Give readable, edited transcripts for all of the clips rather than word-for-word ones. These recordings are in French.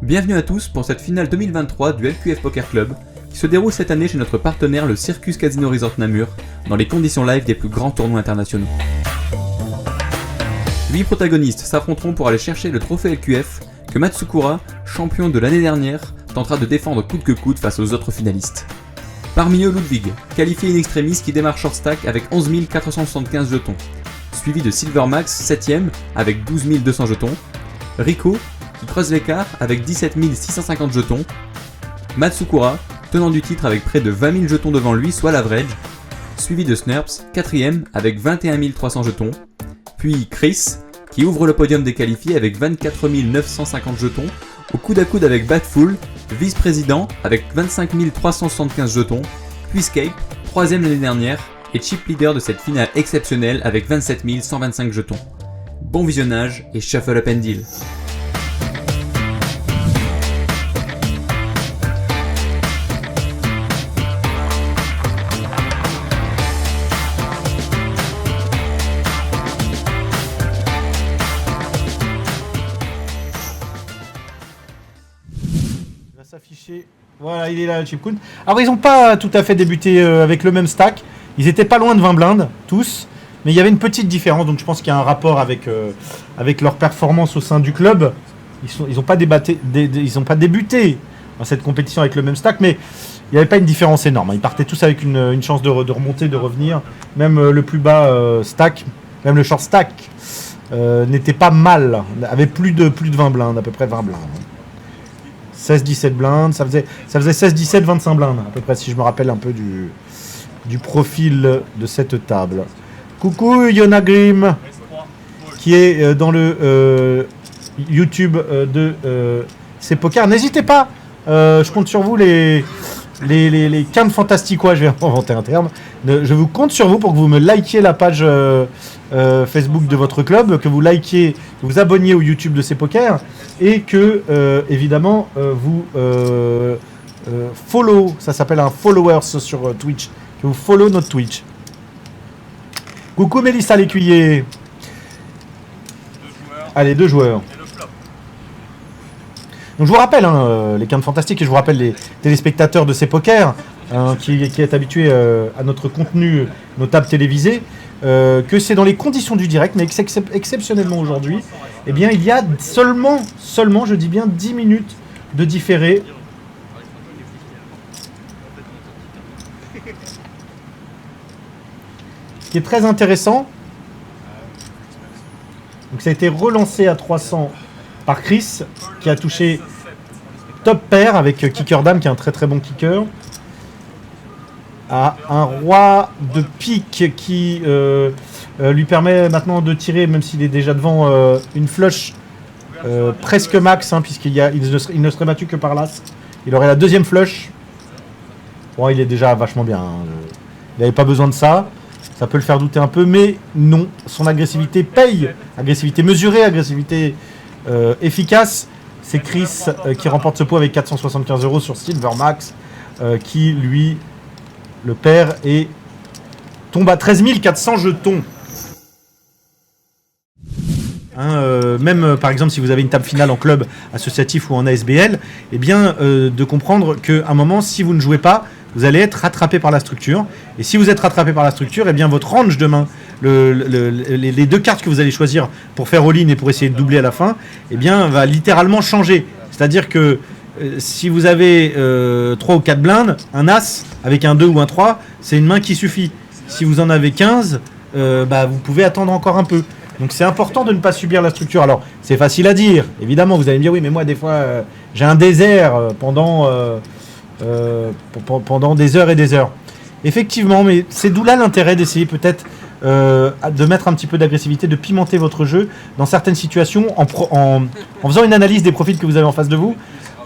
Bienvenue à tous pour cette finale 2023 du LQF Poker Club qui se déroule cette année chez notre partenaire le Circus Casino Resort Namur dans les conditions live des plus grands tournois internationaux. 8 protagonistes s'affronteront pour aller chercher le trophée LQF que Matsukura, champion de l'année dernière, tentera de défendre coûte que coûte face aux autres finalistes. Parmi eux Ludwig, qualifié in extremis qui démarre short stack avec 11 475 jetons, suivi de Silvermax 7ème avec 12 200 jetons, Rico qui creuse l'écart avec 17 650 jetons, Matsukura, tenant du titre avec près de 20 000 jetons devant lui, soit l'average, suivi de Snurps, 4ème avec 21 300 jetons, puis Chris, qui ouvre le podium des qualifiés avec 24 950 jetons, au coude à coude avec Batful, vice-président avec 25 375 jetons, puis Scape, 3ème l'année dernière, et chip leader de cette finale exceptionnelle avec 27 125 jetons. Bon visionnage et shuffle up and deal. S'afficher. Voilà, il est là le chip count. Alors ils n'ont pas tout à fait débuté avec le même stack. Ils étaient pas loin de 20 blindes, tous. Mais il y avait une petite différence, donc je pense qu'il y a un rapport avec leur performance au sein du club. Ils n'ont pas débuté dans cette compétition avec le même stack, mais il n'y avait pas une différence énorme. Ils partaient tous avec une chance de remonter, de revenir. Même le plus bas stack, même le short stack, n'était pas mal. Avait plus de 20 blindes, à peu près 20 blindes. 16-17 blindes, ça faisait 16-17, 25 blindes, à peu près, si je me rappelle un peu du profil de cette table. Coucou Yona Grimm, qui est dans le YouTube de CPoker. N'hésitez pas, je compte sur vous, les quintes fantastiques, je vais inventer un terme. Je vous compte sur vous pour que vous me likiez la page Facebook de votre club, que vous likiez, que vous abonniez au YouTube de CPoker et que évidemment vous follow, ça s'appelle un followers sur Twitch, que vous follow notre Twitch. Coucou Mélissa Lécuyer. Allez, 2 joueurs. Donc je vous rappelle, les quintes fantastiques, et je vous rappelle les téléspectateurs de CPoker, qui est habitué à notre contenu, nos tables télévisées, que c'est dans les conditions du direct, mais exceptionnellement aujourd'hui, eh bien il y a seulement, je dis bien 10 minutes de différé. Ce qui est très intéressant. Donc ça a été relancé à 300 par Chris, qui a touché top pair avec kicker dame, qui est un très très bon kicker. À un roi de pique qui lui permet maintenant de tirer, même s'il est déjà devant une flush presque max, puisqu'il ne serait battu que par l'as. Il aurait la deuxième flush. Bon, il est déjà vachement bien. Il n'avait pas besoin de ça. Ça peut le faire douter un peu, mais non. Son agressivité paye. Agressivité mesurée, agressivité efficace. C'est Chris qui remporte ce pot avec 475 € sur Silvermax, qui lui le perd et tombe à 13 400 jetons. Même par exemple si vous avez une table finale en club associatif ou en ASBL, eh bien de comprendre qu'à un moment, si vous ne jouez pas, vous allez être rattrapé par la structure. Et si vous êtes rattrapé par la structure, eh bien votre range de main, les 2 cartes que vous allez choisir pour faire all-in et pour essayer de doubler à la fin, eh bien va littéralement changer. C'est-à-dire que si vous avez 3 ou 4 blindes, un as avec un 2 ou un 3, c'est une main qui suffit. Si vous en avez 15, vous pouvez attendre encore un peu. Donc c'est important de ne pas subir la structure. Alors c'est facile à dire, évidemment, vous allez me dire oui, mais moi des fois j'ai un désert pendant des heures et des heures. Effectivement, mais c'est d'où là l'intérêt d'essayer peut-être de mettre un petit peu d'agressivité, de pimenter votre jeu dans certaines situations en faisant une analyse des profils que vous avez en face de vous.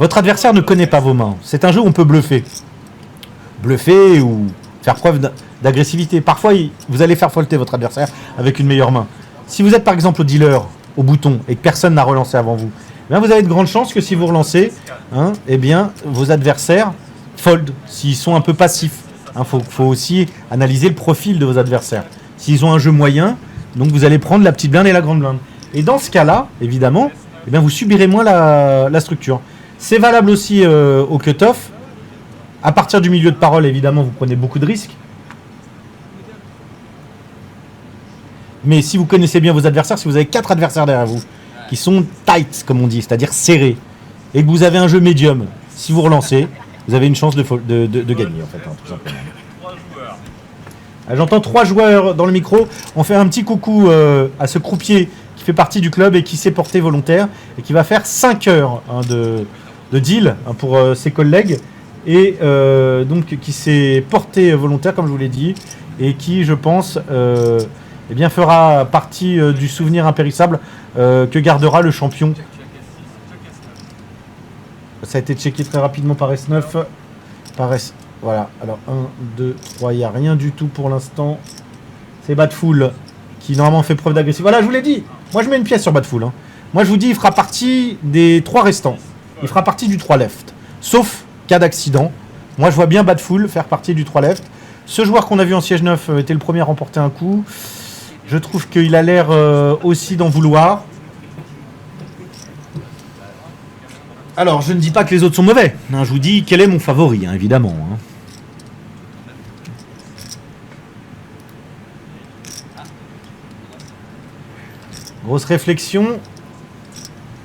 Votre adversaire ne connaît pas vos mains. C'est un jeu où on peut bluffer. Bluffer ou faire preuve d'agressivité. Parfois, vous allez faire folter votre adversaire avec une meilleure main. Si vous êtes par exemple au dealer, au bouton, et que personne n'a relancé avant vous, eh bien, vous avez de grandes chances que si vous relancez, eh bien, vos adversaires fold, s'ils sont un peu passifs. Faut aussi analyser le profil de vos adversaires. S'ils ont un jeu moyen, donc vous allez prendre la petite blinde et la grande blinde. Et dans ce cas-là, évidemment, eh bien, vous subirez moins la structure. C'est valable aussi au cut-off. À partir du milieu de parole, évidemment, vous prenez beaucoup de risques. Mais si vous connaissez bien vos adversaires, si vous avez 4 adversaires derrière vous, qui sont tight, comme on dit, c'est-à-dire serrés, et que vous avez un jeu médium, si vous relancez, vous avez une chance de gagner, en fait, hein, tout simplement. J'entends 3 joueurs dans le micro. On fait un petit coucou à ce croupier qui fait partie du club et qui s'est porté volontaire et qui va faire 5 heures hein, de deal hein, pour ses collègues et donc qui s'est porté volontaire, comme je vous l'ai dit, et qui, je pense, eh bien, fera partie du souvenir impérissable que gardera le champion. Ça a été checké très rapidement par S9. Par S... Voilà, alors 1, 2, 3, il n'y a rien du tout pour l'instant. C'est Badful qui normalement fait preuve d'agressivité. Voilà, je vous l'ai dit. Moi, je mets une pièce sur Badful. Hein. Moi, je vous dis, il fera partie des 3 restants. Il fera partie du 3 left. Sauf cas d'accident. Moi, je vois bien Badful faire partie du 3 left. Ce joueur qu'on a vu en siège 9 était le premier à remporter un coup. Je trouve qu'il a l'air aussi d'en vouloir. Alors, je ne dis pas que les autres sont mauvais. Hein, je vous dis quel est mon favori, hein, évidemment. Hein. Grosse réflexion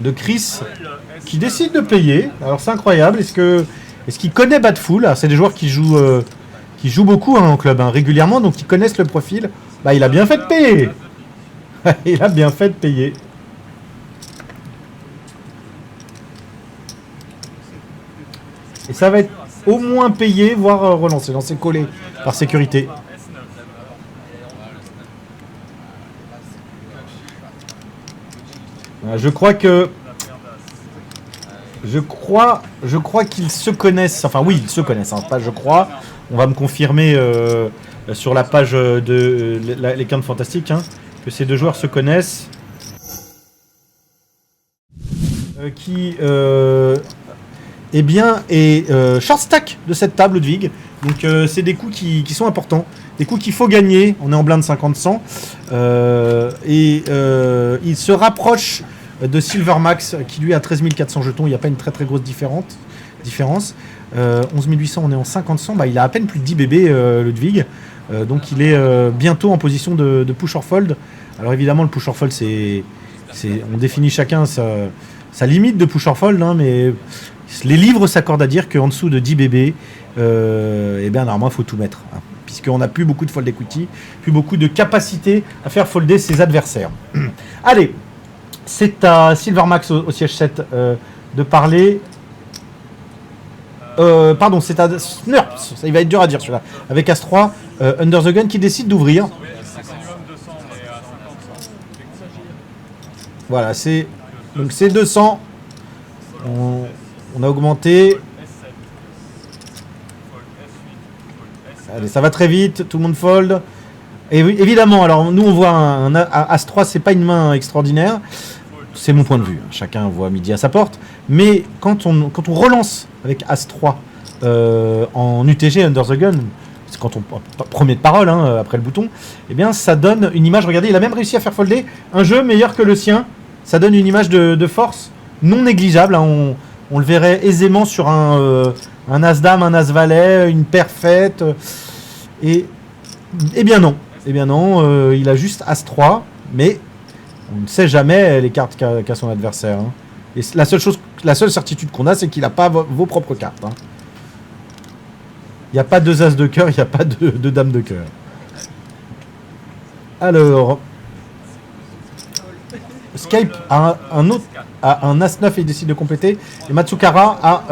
de Chris qui décide de payer. Alors c'est incroyable. Est-ce qu'il connaît Badful? C'est des joueurs qui jouent beaucoup hein, en club hein, régulièrement, donc ils connaissent le profil. Bah il a bien fait de payer. Il a bien fait de payer. Et ça va être au moins payé, voire relancé. Non, c'est collé par sécurité. Je crois qu'ils se connaissent. Enfin oui, ils se connaissent. Hein, pas je crois. On va me confirmer sur la page de les Quintes Fantastiques hein, que ces deux joueurs se connaissent. Eh bien est short stack de cette table Ludwig. Donc c'est des coups qui sont importants. Des coups qu'il faut gagner. On est en blind 50-100. Il se rapproche de Silvermax qui lui a 13 400 jetons. Il n'y a pas une très très grosse différence. 11 800, on est en 50-100. Bah, il a à peine plus de 10 bébés, Ludwig. Donc il est bientôt en position de push or fold. Alors évidemment, le push or fold, on définit chacun sa limite de push or fold. Hein, mais les livres s'accordent à dire qu'en dessous de 10 bébés, eh bien, normalement, il faut tout mettre. Hein, puisqu'on n'a plus beaucoup de fold equity, plus beaucoup de capacité à faire folder ses adversaires. Allez, c'est à Silvermax au siège 7 de parler. Pardon, c'est à Snurps, il va être dur à dire celui-là. Avec As-3, Under the Gun qui décide d'ouvrir. Voilà, c'est 200. On a augmenté. Allez, ça va très vite, tout le monde fold. Et oui, évidemment, alors nous on voit un As-3, c'est pas une main extraordinaire. C'est mon point de vue. Chacun voit midi à sa porte. Mais quand on relance avec As-3 en UTG Under the Gun, c'est quand on premier de parole hein, après le bouton, eh bien ça donne une image. Regardez, il a même réussi à faire folder un jeu meilleur que le sien. Ça donne une image de force non négligeable. Hein. On le verrait aisément sur un As-Dame, un As-Valet, une paire faite. Eh bien non. Eh bien non, il a juste As-3, mais on ne sait jamais les cartes qu'a son adversaire. Hein. Et la seule certitude qu'on a, c'est qu'il n'a pas vos propres cartes. Hein. Il n'y a pas 2 As de cœur, il n'y a pas de Dame de cœur. Alors, Skype a un As-9 et il décide de compléter. Et Matsukara a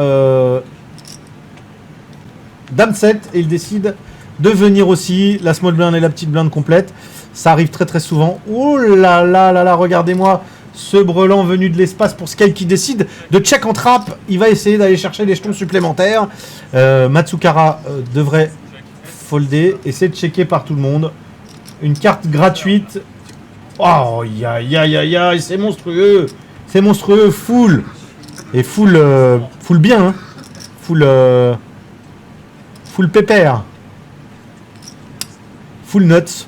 Dame 7 et il décide de venir aussi. La small blind et la petite blind complète. Ça arrive très très souvent. Oh là là là là, regardez-moi ce brelan venu de l'espace pour Skype qui décide de check en trap. Il va essayer d'aller chercher des jetons supplémentaires. Matsukara devrait folder. Essayer de checker par tout le monde. Une carte gratuite. Oh, ya, c'est monstrueux. C'est monstrueux, full. Et full bien. Hein. Full pépère. Full nuts.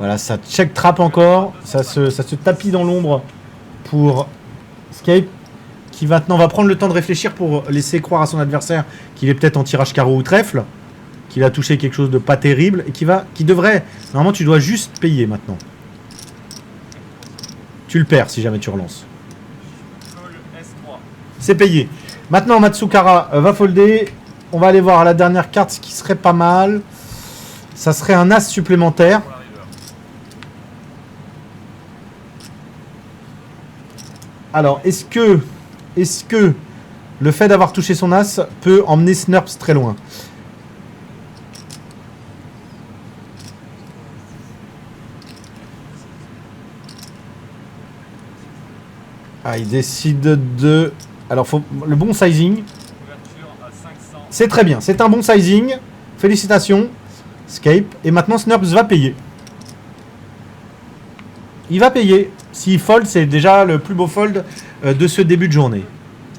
Voilà, ça check trap encore. Ça se tapit dans l'ombre pour Scape, qui maintenant va prendre le temps de réfléchir pour laisser croire à son adversaire qu'il est peut-être en tirage carreau ou trèfle, qu'il a touché quelque chose de pas terrible, et qui devrait... Normalement, tu dois juste payer maintenant. Tu le perds si jamais tu relances. C'est payé. Maintenant, Matsukara va folder. On va aller voir la dernière carte, ce qui serait pas mal. Ça serait un as supplémentaire. Alors, est-ce que le fait d'avoir touché son as peut emmener Snurps très loin? Ah, il décide de... Alors, faut le bon sizing. C'est très bien, c'est un bon sizing. Félicitations, Scape. Et maintenant, Snurps va payer. Il va payer. S'il fold, c'est déjà le plus beau fold de ce début de journée.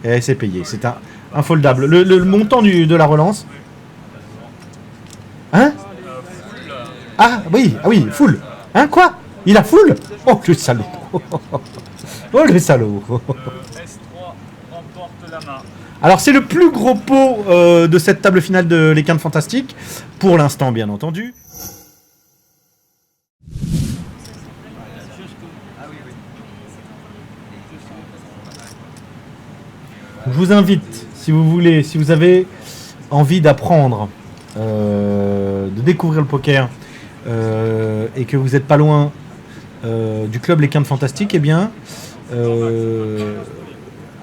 Et c'est payé, c'est un foldable. Le montant de la relance. Hein? Ah oui, full. Hein, quoi? Il a full? Oh, le salaud. Oh, le salaud. S3 remporte la main. Alors, c'est le plus gros pot de cette table finale de Les Quintes Fantastiques. Pour l'instant, bien entendu. Je vous invite, si vous voulez, si vous avez envie d'apprendre, de découvrir le poker, et que vous n'êtes pas loin du club Les Quintes Fantastiques, eh bien,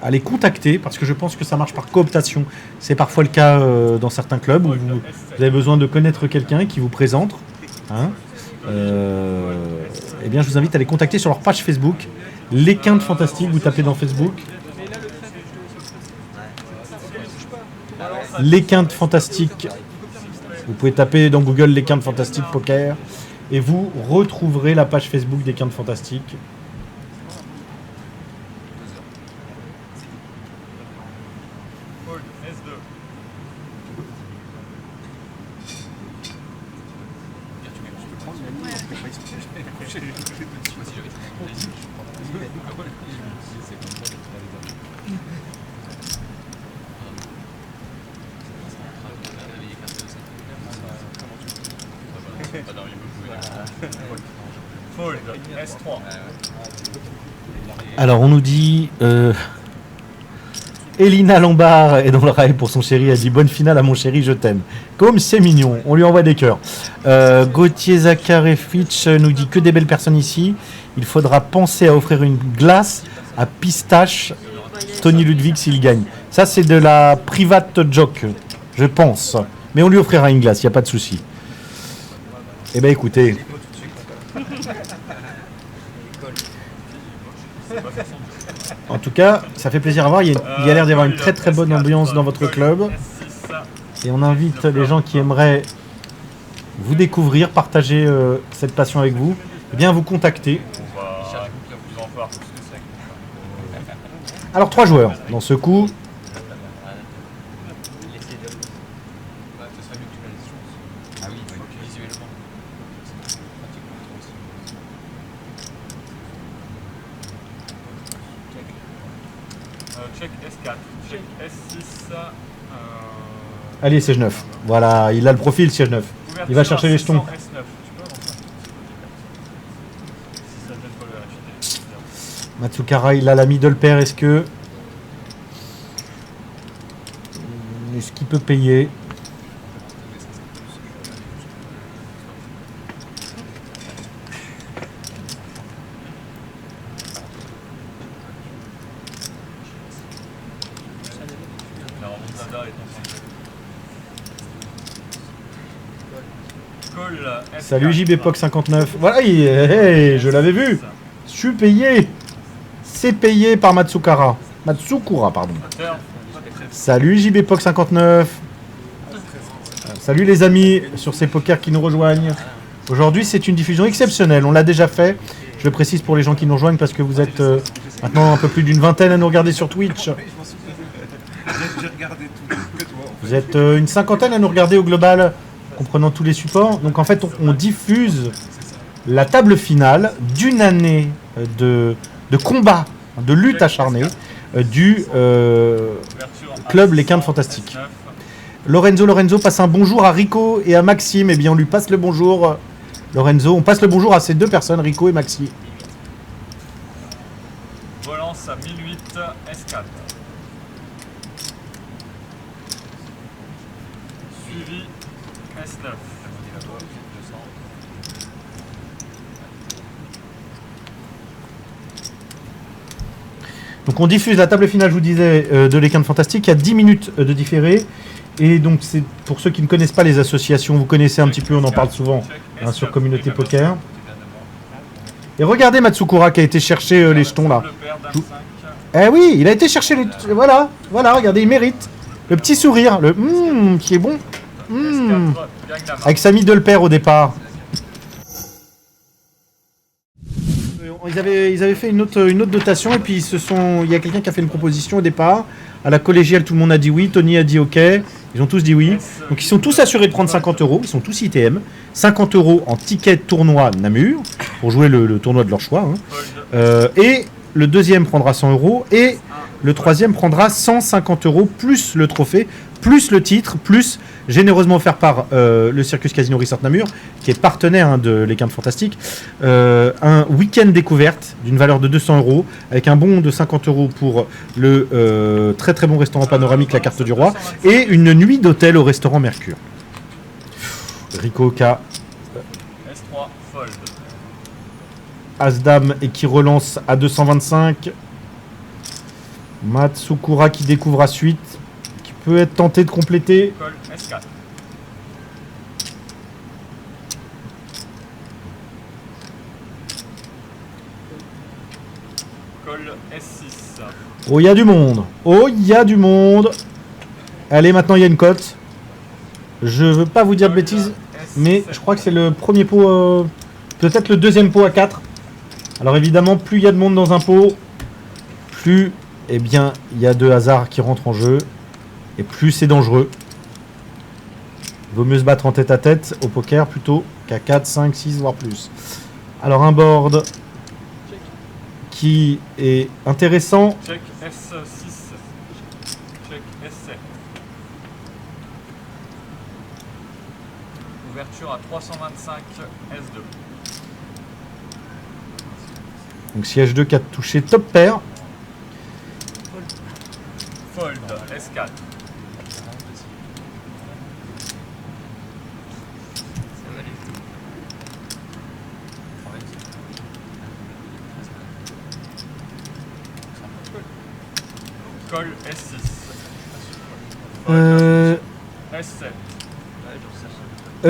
allez contacter, parce que je pense que ça marche par cooptation. C'est parfois le cas dans certains clubs où vous avez besoin de connaître quelqu'un qui vous présente. Hein, eh bien, je vous invite à les contacter sur leur page Facebook, Les Quintes Fantastiques. Vous tapez dans Facebook. Les Quintes Fantastiques. Vous pouvez taper dans Google Les Quintes Fantastiques Poker et vous retrouverez la page Facebook des Quintes Fantastiques. Fold, S3. Alors on nous dit Elina Lombard est dans le rail pour son chéri, elle dit bonne finale à mon chéri, je t'aime. Comme c'est mignon, on lui envoie des cœurs. Gauthier Zakarevitch nous dit que des belles personnes ici. Il faudra penser à offrir une glace à pistache Tony Ludwig s'il gagne. Ça c'est de la private joke, je pense. Mais on lui offrira une glace, il n'y a pas de souci. Eh bien écoutez. En tout cas, ça fait plaisir à voir. Il y a l'air d'y avoir une très très bonne ambiance dans votre club. Et on invite les gens qui aimeraient vous découvrir, partager cette passion avec vous, eh bien vous contacter. Alors 3 joueurs dans ce coup. Check S4, check S6. Allez, siège 9. Voilà, il a le profil siège 9. Il va chercher les jetons. Matsukara, il a la middle pair. Est-ce qu'il peut payer? Salut JBPOC 59. Voilà, je l'avais vu. Je suis payé. C'est payé par Matsukara. Matsukura, pardon. Salut JBPOC 59. Salut les amis sur ces pokers qui nous rejoignent. Aujourd'hui, c'est une diffusion exceptionnelle. On l'a déjà fait. Je le précise pour les gens qui nous rejoignent parce que vous êtes maintenant un peu plus d'une vingtaine à nous regarder sur Twitch. Vous êtes une cinquantaine à nous regarder au global, comprenant tous les supports. Donc en fait, on diffuse la table finale d'une année de combat, de lutte acharnée du club Les Quintes Fantastiques. Lorenzo passe un bonjour à Rico et à Maxime. Eh bien, on lui passe le bonjour, Lorenzo. On passe le bonjour à ces deux personnes, Rico et Maxi. Relance à 1008, S4. Suivi, S9. Donc on diffuse la table finale, je vous disais, de Les Quintes Fantastiques. Il y a 10 minutes de différé. Et donc c'est pour ceux qui ne connaissent pas les associations, vous connaissez un petit peu, on en parle souvent hein, sur Communauté Poker. Et regardez Matsukura qui a été chercher les jetons là. Eh oui, il a été chercher les... Voilà, regardez, il mérite. Le petit sourire, le qui est bon. Avec sa middle pair au départ. Ils avaient fait une autre dotation et puis il y a quelqu'un qui a fait une proposition au départ. À la collégiale, tout le monde a dit oui, Tony a dit ok. Ils ont tous dit oui. Donc ils sont tous assurés de prendre 50 €. Ils sont tous ITM. 50 € en ticket tournoi Namur pour jouer le tournoi de leur choix. Hein. Et le deuxième prendra 100 € et le troisième prendra 150 € plus le trophée, plus le titre, plus généreusement offert par le Circus Casino Resort Namur, qui est partenaire hein, de Les Quintes Fantastiques, un week-end découverte d'une valeur de 200 € avec un bon de 50 € pour le très très bon restaurant panoramique La Carte du Roi et une nuit d'hôtel au restaurant Mercure. Rico K. S3, fold. As-Dame et qui relance à 225. Matsukura qui découvre à suite, qui peut être tenté de compléter. Call S4. Call S6. Oh, il y a du monde. Oh, il y a du monde. Allez, maintenant il y a une cote. Je veux pas vous dire de bêtises, mais je crois que c'est le premier pot, peut-être le deuxième pot à 4. Alors évidemment, plus il y a de monde dans un pot, plus eh bien, il y a de hasard qui rentre en jeu, et plus c'est dangereux. Il vaut mieux se battre en tête à tête au poker plutôt qu'à 4, 5, 6, voire plus. Alors un board qui est intéressant. Check S6. Check S7. Ouverture à 325, S2. Donc siège 2, 4 touché, top pair. Fold, S4. Call S6. S7.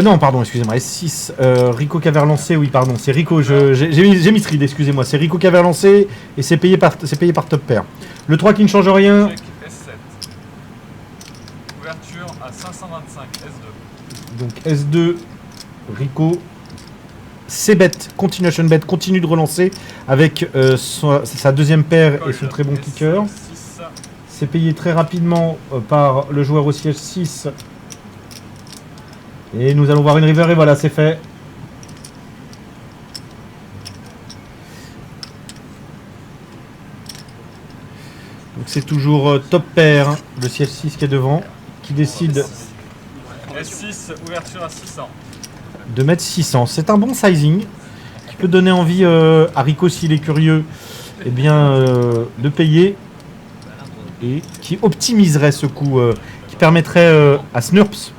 Non, pardon, excusez-moi, S6. Rico qui avait relancé, oui, pardon, c'est Rico. J'ai mis trade, excusez-moi. C'est Rico qui avait relancé et c'est payé par top pair. Le 3 qui ne change rien. Check S7. Ouverture à 525, S2. Donc S2, Rico. C'est bet, continuation bet, continue de relancer avec sa deuxième paire et son très bon kicker. C'est payé très rapidement par le joueur au siège 6. Et nous allons voir une river et voilà, c'est fait. Donc c'est toujours top pair, le siège 6 qui est devant, qui décide S6, ouverture à 600. de mettre 600. C'est un bon sizing qui peut donner envie à Rico s'il est curieux eh bien, de payer et qui optimiserait ce coup, qui permettrait à Snurps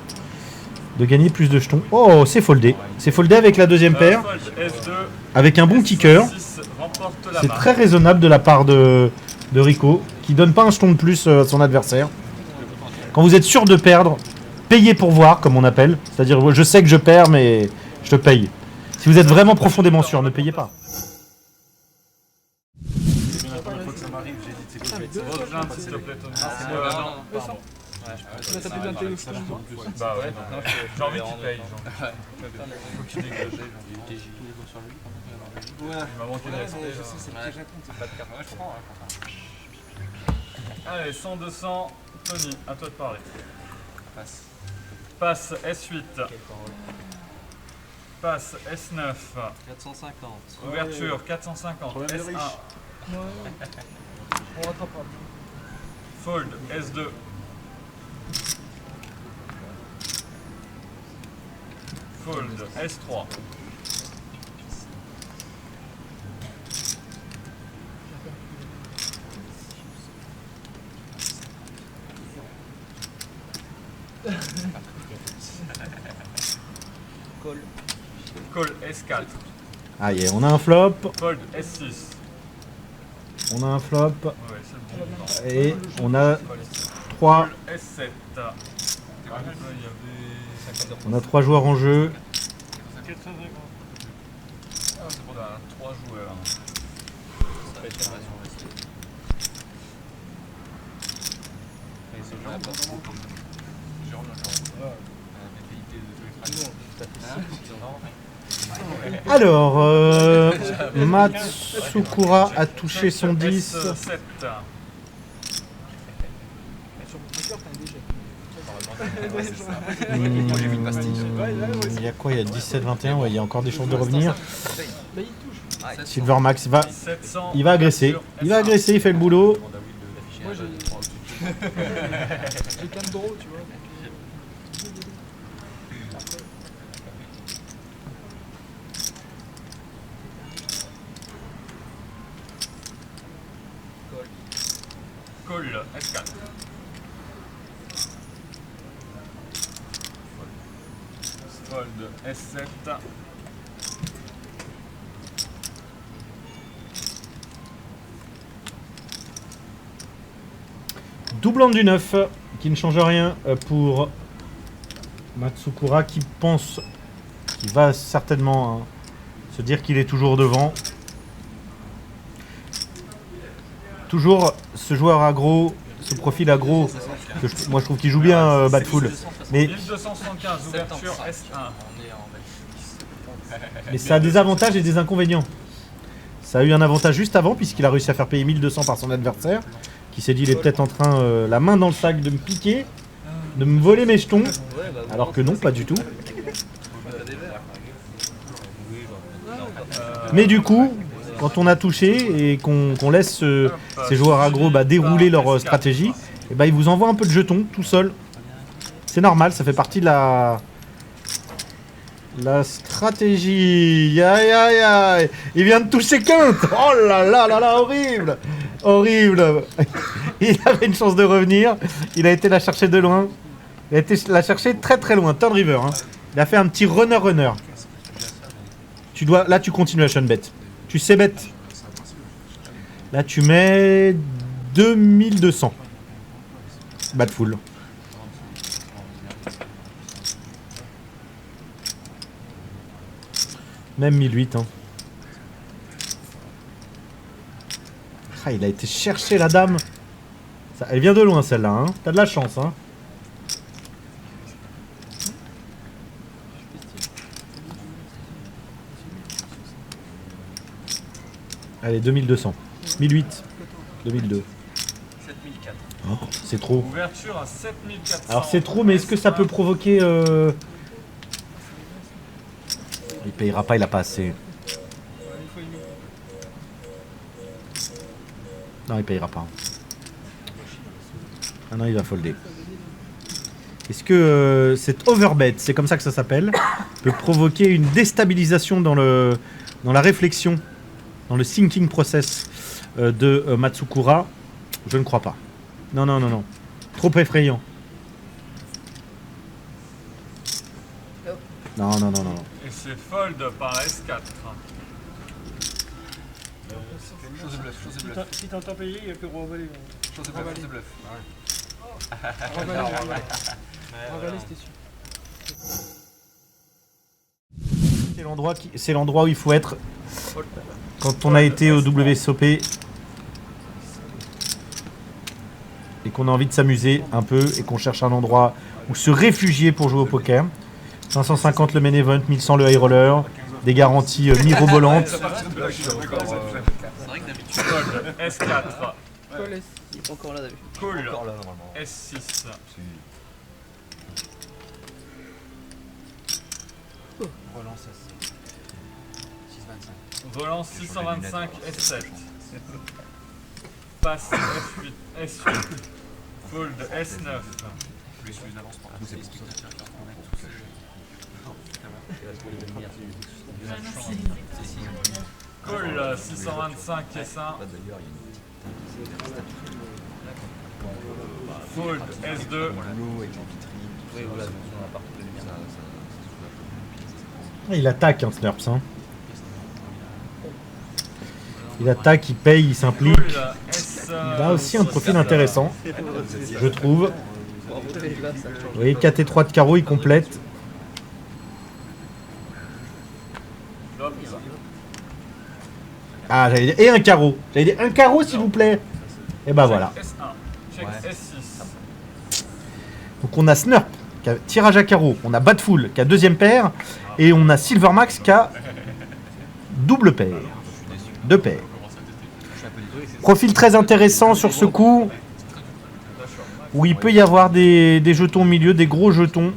de gagner plus de jetons. Oh, c'est foldé. C'est foldé avec la deuxième paire, S2, avec un bon kicker. S6 remporte la C'est main. très raisonnable de la part de Rico, qui donne pas un jeton de plus à son adversaire. Quand vous êtes sûr de perdre, payez pour voir, comme on appelle. C'est-à-dire, je sais que je perds, mais je te paye. Si vous êtes vraiment profondément sûr, ne payez pas. Rejoins, s'il te plaît, Tony. Non, pardon. Bah ouais, non, j'ai envie qu'il paye. Faut qu'il dégage. Il m'a manqué de respect. Allez, 100, 200. Tony, à toi de parler. Passe S8. Passe S9. 450. Ouverture 450. Problème de S1. riche. On rattrapera. Fold S2. Fold S3. Call S4. Ah, yeah, on a un flop. Fold S6. On a un flop. Ouais, c'est le bon temps. Et on a 3. Call S7. On a 3 joueurs en jeu. 450. Ah, c'est pour 3 joueurs. Alors, Matsukura a touché son 10. S7. Sur mon poker, t'as un déchet. Il y a quoi? Il y a 17-21. Ouais, il y a encore des chances de revenir. Bah, il touche. Silvermax Sept il va agresser. Il va agresser, il fait le boulot. Moi, j'ai qu'un draw, tu vois. Call S4. Fold S7. Doublant du 9 qui ne change rien pour Matsukura qui pense qu'il va certainement se dire qu'il est toujours devant. Toujours ce joueur aggro, ce profil aggro, que moi je trouve qu'il joue bien Batful. Mais 1275, ouverture S1. Mais ça a des avantages et des inconvénients. Ça a eu un avantage juste avant, puisqu'il a réussi à faire payer 1200 par son adversaire, qui s'est dit il est peut-être en train, la main dans le sac, de me piquer, de me voler mes jetons, alors que non, pas du tout. Mais du coup, quand on a touché et qu'on laisse ces joueurs aggro dérouler leur stratégie, et ils vous envoient un peu de jetons tout seul. C'est normal, ça fait partie de la stratégie. Aïe aïe aïe. Il vient de toucher Quinte. Oh là là là là, horrible. Horrible. Il avait une chance de revenir. Il a été la chercher de loin. Il a été la chercher très très loin. Turn River. Hein. Il a fait un petit runner. Là tu continues à Sean bet. Tu sais bet. Là tu mets 2200. Batful. Même 1008. Hein. Ah, il a été chercher la dame. Ça, elle vient de loin celle-là. Hein. T'as de la chance. Hein. Allez, 2200. 1008. 2002. 7004. Oh, c'est trop. Ouverture à 7400. Alors c'est trop, mais est-ce que ça peut provoquer... Il payera pas, il a pas assez. Non, il payera pas. Ah non, il va folder. Est-ce que cet overbet, c'est comme ça que ça s'appelle, peut provoquer une déstabilisation dans la réflexion, dans le thinking process de Matsukura? Je ne crois pas. Non, non, non, non. Trop effrayant. Non, non, non, non. Et c'est fold par la S4. Chose de bluff, chose de bluff. Si t'entends payer, il n'y a que ravaler. Chose de bluff, chose de bluff. Ravaler, c'était sûr. C'est l'endroit où il faut être quand on a été au WSOP et qu'on a envie de s'amuser un peu et qu'on cherche un endroit où se réfugier pour jouer au poker. 550 le main event, 1100 le high roller, des garanties mirobolantes. C'est vrai que d'habitude, Fold S4. Call S. il est pas encore là d'habitude. Cool. Encore là normalement. S6. Relance S. 625. Relance 625 S7. Passe F8, S8. Fold S9. Plus une avance pour tous les spectateurs qui Call 625 S1. Fold S2. Il attaque, hein, Snurps. Hein. Il attaque, il paye, il s'implique. Call S. Il a aussi un profil intéressant, je trouve. Vous voyez, 4 et 3 de carreau, il complète. Flop. Ah, j'allais dire, et un carreau. J'allais dire un carreau, s'il vous plaît. Et bah voilà. S1. Check S6. Donc on a Snurp qui a tirage à carreau, on a Batful qui a deuxième paire, et on a Silvermax qui a double paire. Deux paires. Profil très intéressant sur ce coup, où il peut y avoir des jetons au milieu, des gros jetons.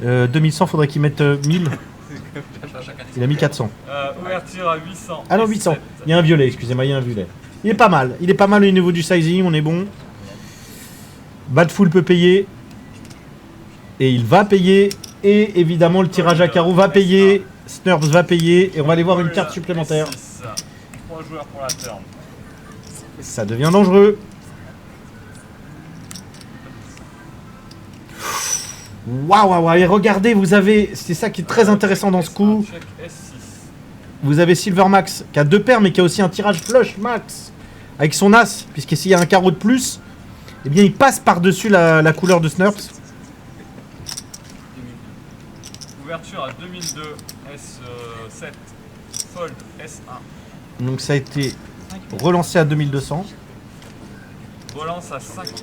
2100, faudrait qu'il mette 1000. Il a mis 400. Ouverture à 800. Ah non, 800. Il y a un violet, excusez-moi, il y a un violet. Il est pas mal. Il est pas mal au niveau du sizing, on est bon. Batful peut payer. Et il va payer. Et évidemment, le tirage à carreau va payer. Snurps va payer. Et on va aller voir une carte supplémentaire. 3 joueurs pour la turn. Ça devient dangereux. Waouh, waouh, waouh. Et regardez, vous avez... C'est ça qui est très intéressant dans ce coup. Check S6. Vous avez Silvermax qui a deux paires, mais qui a aussi un tirage flush max. Avec son as, puisque s'il y a un carreau de plus, eh bien il passe par-dessus la couleur de Snurps. Ouverture à 2002. S7. Fold S1. Donc ça a été relancé à 2200. Relance à 5 S6.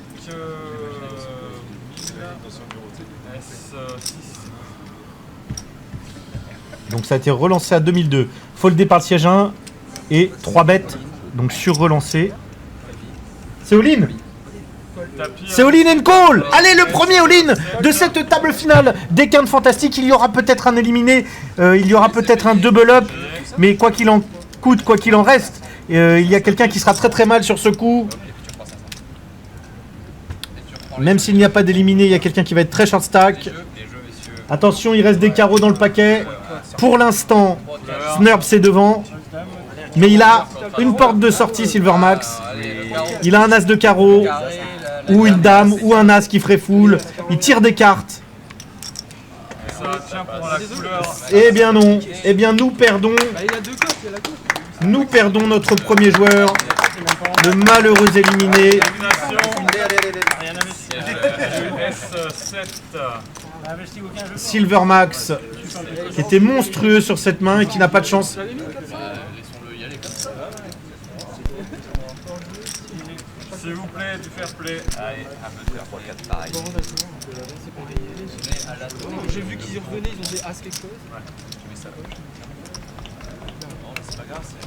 Donc ça a été relancé à 2002. Foldé par le siège 1 et 3 bêtes. Donc sur-relancé. C'est all-in. C'est all-in and call. Allez, le premier all-in de cette table finale des quintes fantastiques. Il y aura peut-être un éliminé. Il y aura peut-être un double up. Mais quoi qu'il en coûte, quoi qu'il en reste, il y a quelqu'un qui sera très très mal sur ce coup. Même s'il n'y a pas d'éliminé, il y a quelqu'un qui va être très short stack. Attention, il reste des carreaux dans le paquet. Pour l'instant, Snurps est devant. Mais il a une porte de sortie, Silvermax. Il a un as de carreau, ou une dame, ou un as qui ferait full. Il tire des cartes. Ça tient pour la couleur. Eh bien non. Eh bien nous perdons. Bah, il a deux cotes, il y a la coupe. Nous perdons notre premier joueur. Le malheureux éliminé. Élimination. Rien investi. S7. Silvermax, qui était monstrueux sur cette main et qui n'a pas de chance. Laissons-le y aller comme ça. S'il vous plaît, du fair play. Allez. J'ai vu qu'ils revenaient, ils ont des as quelque chose.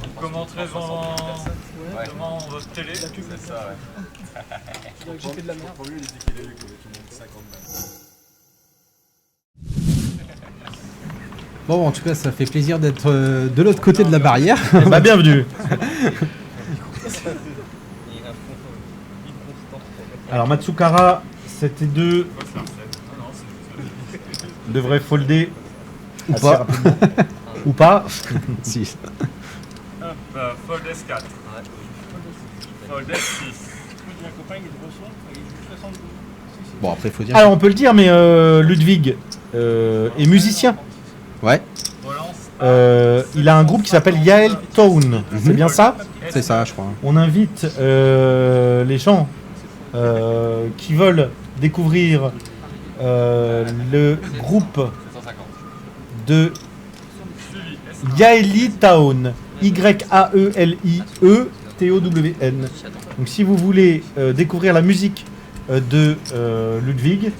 Vous commenterez devant votre télé. C'est ça, ouais. J'ai fait de la merde. Bon, en tout cas, ça fait plaisir d'être de l'autre côté de la barrière. Bah bienvenue. Alors Matsukara, 7 et 2 devrait folder ou Assez pas. rapidement. Ou pas. Si. Hop, fold S4. Fold S6. J'ai un copain qui est de Bresson, il joue 72. Bon, après, il faut dire. Alors on peut le dire, mais Ludwig est musicien. Ouais, Il a un groupe qui s'appelle Yael Town. C'est bien ça? c'est ça, je crois. On invite les gens qui veulent découvrir le groupe de Yaeli Town. Y-A-E-L-I-E T-O-W-N. Donc si vous voulez découvrir la musique de Ludwig,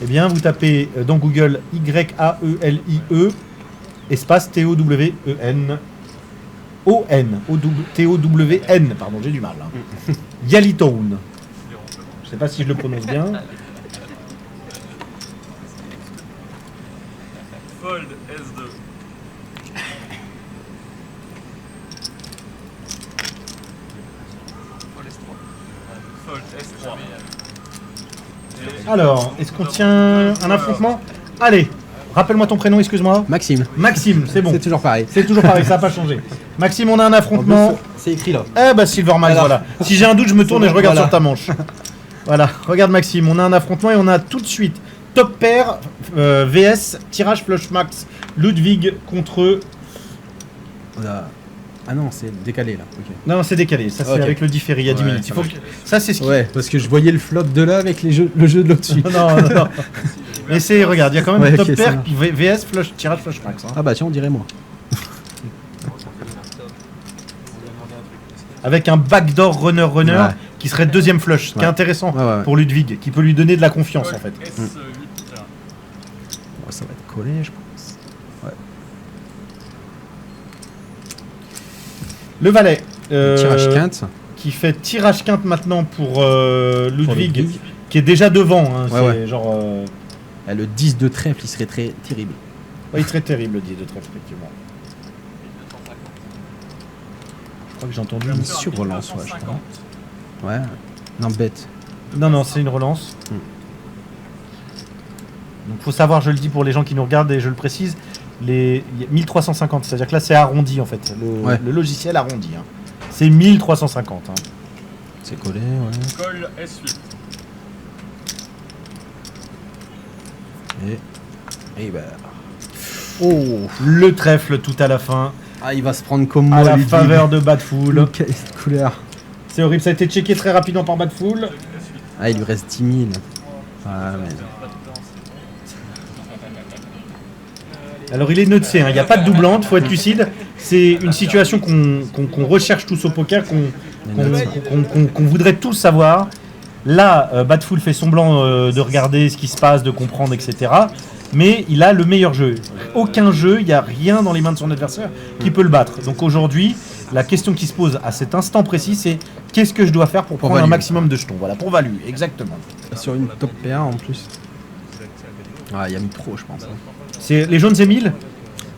eh bien vous tapez dans Google Y-A-E-L-I-E espace T-O-W-E-N O-N T-O-W-N, pardon, j'ai du mal. Hein. Yalitown. Je sais pas si je le prononce bien. Fold S2. Fold S3. Alors, est-ce qu'on tient un affrontement? Allez, rappelle-moi ton prénom, excuse-moi. Maxime. Maxime, c'est bon. C'est toujours pareil. C'est toujours pareil, ça n'a pas changé. Maxime, on a un affrontement. C'est écrit là. Eh bah Silvermine, voilà. Si j'ai un doute, je me tourne et je regarde Voilà. sur ta manche. Voilà, regarde Maxime, on a un affrontement et on a tout de suite top pair VS, tirage flush max, Ludwig contre... Ah non, c'est décalé là. Ok. Non, c'est décalé, ça c'est Ok. avec le différé, il y a 10 Ouais, minutes. ça Il faut marche. que... Ça c'est ce qui... Ouais, parce que je voyais le flop de là avec le jeu de l'au-dessus. Non, non, non. Mais c'est, regarde, il y a quand même Ouais, top ok, ça pair, va. puis VS, flush, tirage flush max. Hein. Ah bah tiens, on dirait moi. Avec un backdoor runner Ouais. qui serait deuxième flush, ce qui est Ouais. intéressant Ouais, ouais. pour Ludwig, qui peut lui donner de la confiance en fait. S8. Bon, ça va être collé, je pense. Le valet. Tirage quinte. Qui fait tirage quinte maintenant pour Ludwig, Ludwig. qui est déjà devant. Hein, Ouais, c'est ouais. genre. Ah, le 10 de trèfle, il serait très terrible. Ouais, il est très terrible le 10 de trèfle, effectivement. Je crois que j'ai entendu. Une sur-relance, ouais, je crois. Ouais. Non, bête. Non, non, c'est une relance. Donc faut savoir, je le dis pour les gens qui nous regardent et je le précise, il y a 1350, c'est-à-dire que là c'est arrondi en fait. Le logiciel arrondi. Hein. C'est 1350. Hein. C'est collé, ouais. Call S8. Et bah. Oh. Le trèfle tout à la fin, Ah, il va se prendre comme à moi, la Ludwig. faveur de Badful. Quelle couleur. C'est horrible, ça a été checké très rapidement par Badful. Ah, il lui reste 10 000. Ah, mais... Alors il est neutré, hein. Il n'y a pas de doublante, faut être lucide. C'est une situation qu'on recherche tous au poker, qu'on voudrait tous savoir. Là, Badful fait semblant de regarder ce qui se passe, de comprendre, etc. Mais il a le meilleur jeu. Aucun jeu, il n'y a rien dans les mains de son adversaire qui peut le battre. Donc aujourd'hui, la question qui se pose à cet instant précis, c'est qu'est-ce que je dois faire pour prendre un value. maximum de jetons? Voilà, pour value, exactement. Sur une top PA en plus. Ah, il a mis trop, je pense. C'est les jaunes et 1000.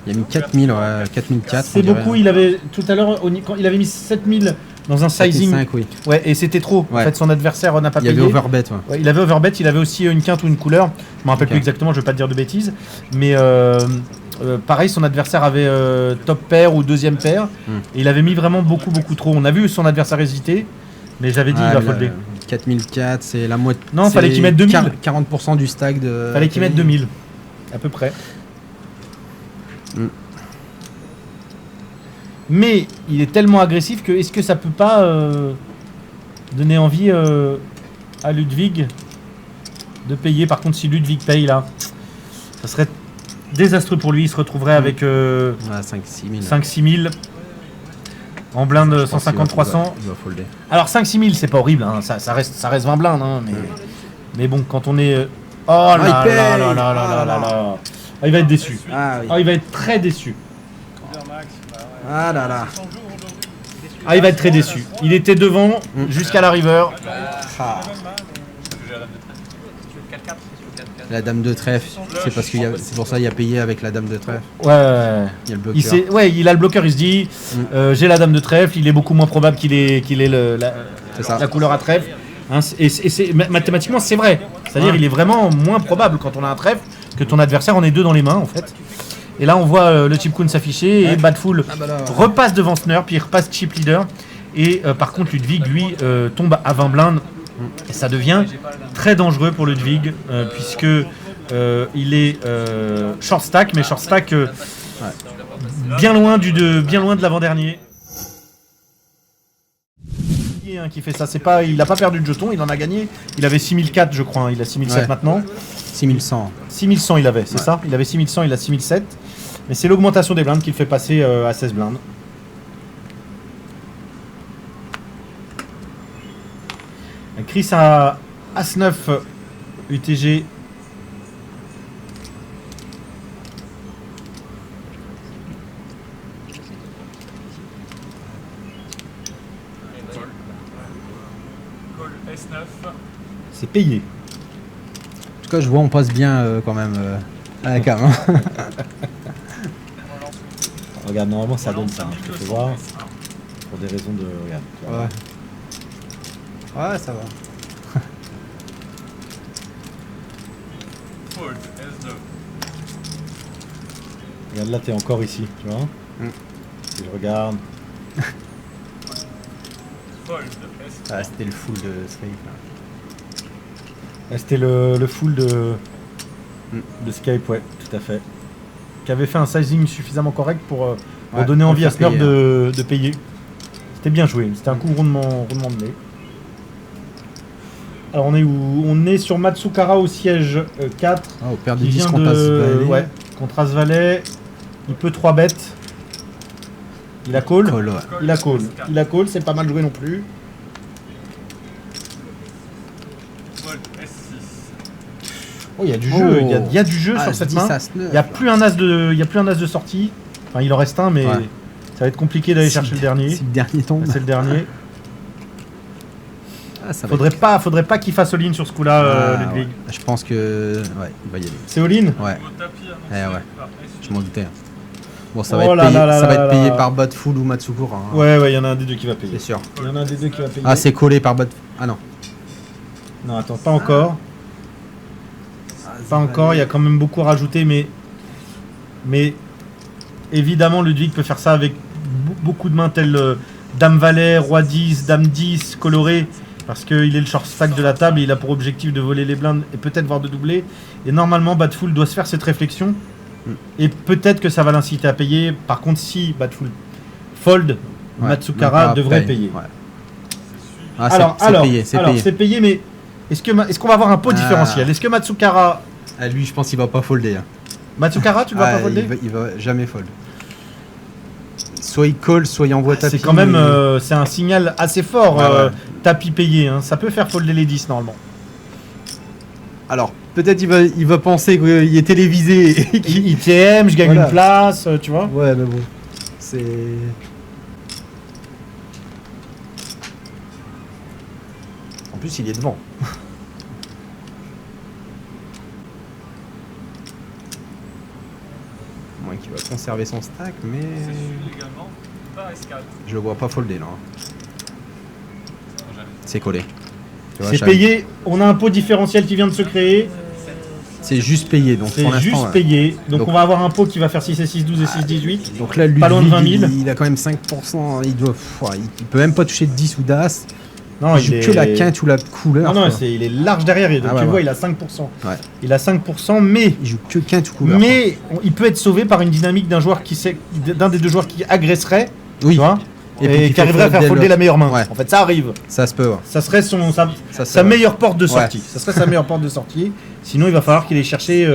Il a mis 4000, ouais, 4004. C'est beaucoup, il avait tout à l'heure, quand il avait mis 7000 dans un sizing. 5, oui. Ouais, et c'était trop. En Ouais. fait, son adversaire n'a pas Il y payé. avait overbet, ouais. Ouais, il avait overbet, il avait aussi une quinte ou une couleur. Je me rappelle Ok. plus exactement, je vais pas te dire de bêtises. Mais pareil, son adversaire avait top pair ou deuxième pair. Et il avait mis vraiment beaucoup trop. On a vu son adversaire hésiter, mais j'avais dit il va folder. 4004, c'est la moitié. Non, c'est fallait qu'il mette 2000. 40% du stack de. Fallait qu'il mette 2000, à peu près. Mm. Mais il est tellement agressif que est-ce que ça peut pas donner envie à Ludwig de payer? Par contre, si Ludwig paye là, ça serait désastreux pour lui. Il se retrouverait avec 5-6 000 en blinde 150-300. Il va folder. Alors 5-6 000, c'est pas horrible, hein. ça reste 20 blindes, hein, mais bon, quand on est... Oh là il là paye. là là là là là là. Ah, il va être déçu. Ah oui. Ah, il va être très déçu. Ah là là. Ah, il va être très déçu. Il était devant jusqu'à la river. Ah. La dame de trèfle, c'est parce qu'il y a, c'est pour ça qu'il a payé avec la dame de trèfle. Ouais. Il y a le bloqueur. Il a le bloqueur, il se dit, j'ai la dame de trèfle, il est beaucoup moins probable qu'il ait C'est ça. la couleur à trèfle. Hein, mathématiquement, c'est vrai. C'est-à-dire, il est vraiment moins probable quand on a un trèfle que ton adversaire en ait deux dans les mains, en fait. Et là, on voit le chip Kun s'afficher et Badful repasse devant Snur, puis il repasse chip leader. Et par contre, Ludwig, lui, tombe à 20 blindes. Et ça devient très dangereux pour Ludwig, puisque il est short stack, mais short stack bien loin de l'avant-dernier. Qui fait ça, c'est pas, il n'a pas perdu de jetons, il en a gagné. Il avait 6004 je crois, hein, il a 6007 maintenant. 6100. 6100 il avait, c'est ça. Il avait 6100, il a 6007. Mais c'est l'augmentation des blindes qui le fait passer à 16 blindes. Chris a As-9 UTG. Call S9. C'est payé. En tout cas, je vois, on passe bien quand même. Ah, carrément. Regarde, normalement ça donne ça, hein, je te fais voir. Pour des raisons de... Regarde. Ouais, ça va. Fold, S2. Regarde, là t'es encore ici, tu vois. Si je regarde... Fold, S3. Ah, c'était le full de Skype. Là, c'était le full de Skype, ouais, tout à fait. Qui avait fait un sizing suffisamment correct pour Ouais, donner pour envie le à faire Snurf payer, de payer. C'était bien joué, c'était un coup rondement de nez. Alors on est où? On est sur Matsukara au siège 4. Ah, au père de Qui 10 vient contre Asvalet. ouais, contre Asvalet. Il peut 3 bêtes. Il a call. Call, ouais. Il a call, c'est pas mal joué non plus. Fold, S6. Oh, il y a du jeu, il y a du jeu Ah, sur je cette dis main. ça, Snurf. Il n'y a plus un as de sortie. Enfin, il en reste un, mais Ouais. ça va être compliqué d'aller chercher le dernier. Si le dernier tombe. C'est le dernier. Ah, ça va Faudrait pas qu'il fasse all-in sur ce coup-là, Ah, Ludwig. ouais. Je pense que. Ouais, il va y aller. C'est all-in? Ouais, Nouveau tapis annoncé ouais. par S8. je m'en doutais. Bon, ça Oh va être là payé, là là ça va là être payé là. par Botfull ou Matsukura. Hein. Ouais, il y en a un des deux qui va payer. C'est sûr. Il y en a un des deux qui va payer. Ah, c'est collé par Botfull. Ah non. Non, attends, pas encore. Pas encore, il y a quand même beaucoup à rajouter, mais évidemment, Ludwig peut faire ça avec beaucoup de mains telles Dame Valet, Roi 10, Dame 10, coloré, parce qu'il est le short stack de la table et il a pour objectif de voler les blindes et peut-être voir de doubler. Et normalement, Batfull doit se faire cette réflexion et peut-être que ça va l'inciter à payer. Par contre, si Batfull fold, Ouais, Matsukara même pas devrait paye. payer. Ouais. Ah, Alors, c'est payé. mais est-ce qu'on va avoir un pot différentiel? Est-ce que Matsukara... Ah, lui, je pense qu'il va pas folder. Hein. Matsukara, tu ne vas pas folder? Il va jamais fold. Soit il call, soit il envoie tapis. C'est quand même c'est un signal assez fort, Ouais. tapis payé. Hein. Ça peut faire folder les 10 normalement. Alors, peut-être il va penser qu'il est télévisé. Et qu'il- ITM, je gagne Voilà. une place, tu vois. Ouais, mais bon. C'est. En plus, il est devant. Moins qu'il va conserver son stack, mais. C'est suivi également par S4. Je le vois pas folder là. C'est collé. Tu vois, C'est chaque- payé. On a un pot différentiel qui vient de se créer. C'est juste payé. Donc C'est pour l'instant, juste ouais. payé. Donc Donc- on va avoir un pot qui va faire 6 et 6, 12 et 6, 18. Donc là, lui, Pas loin de 20 000. il a quand même 5%. Il doit. Il peut même pas toucher de 10 ou d'as. Non, Il joue que la quinte ou la couleur. Non, non, quoi. il est large derrière. Donc Ah ouais, tu vois, ouais. il a 5%. Ouais. Il a 5%, mais Il joue que quinte ou couleur. il peut être sauvé par une dynamique d'un des deux joueurs qui agresserait, Oui. tu vois, Et et, puis qui qui fait arriverait à fold faire dès folder le- la meilleure main. Ouais. En fait, ça arrive. Ça se peut. Ouais. Ça serait sa c'est vrai. meilleure porte de Ouais. sortie. Ça serait sa meilleure porte de sortie. Sinon, il va falloir qu'il aille chercher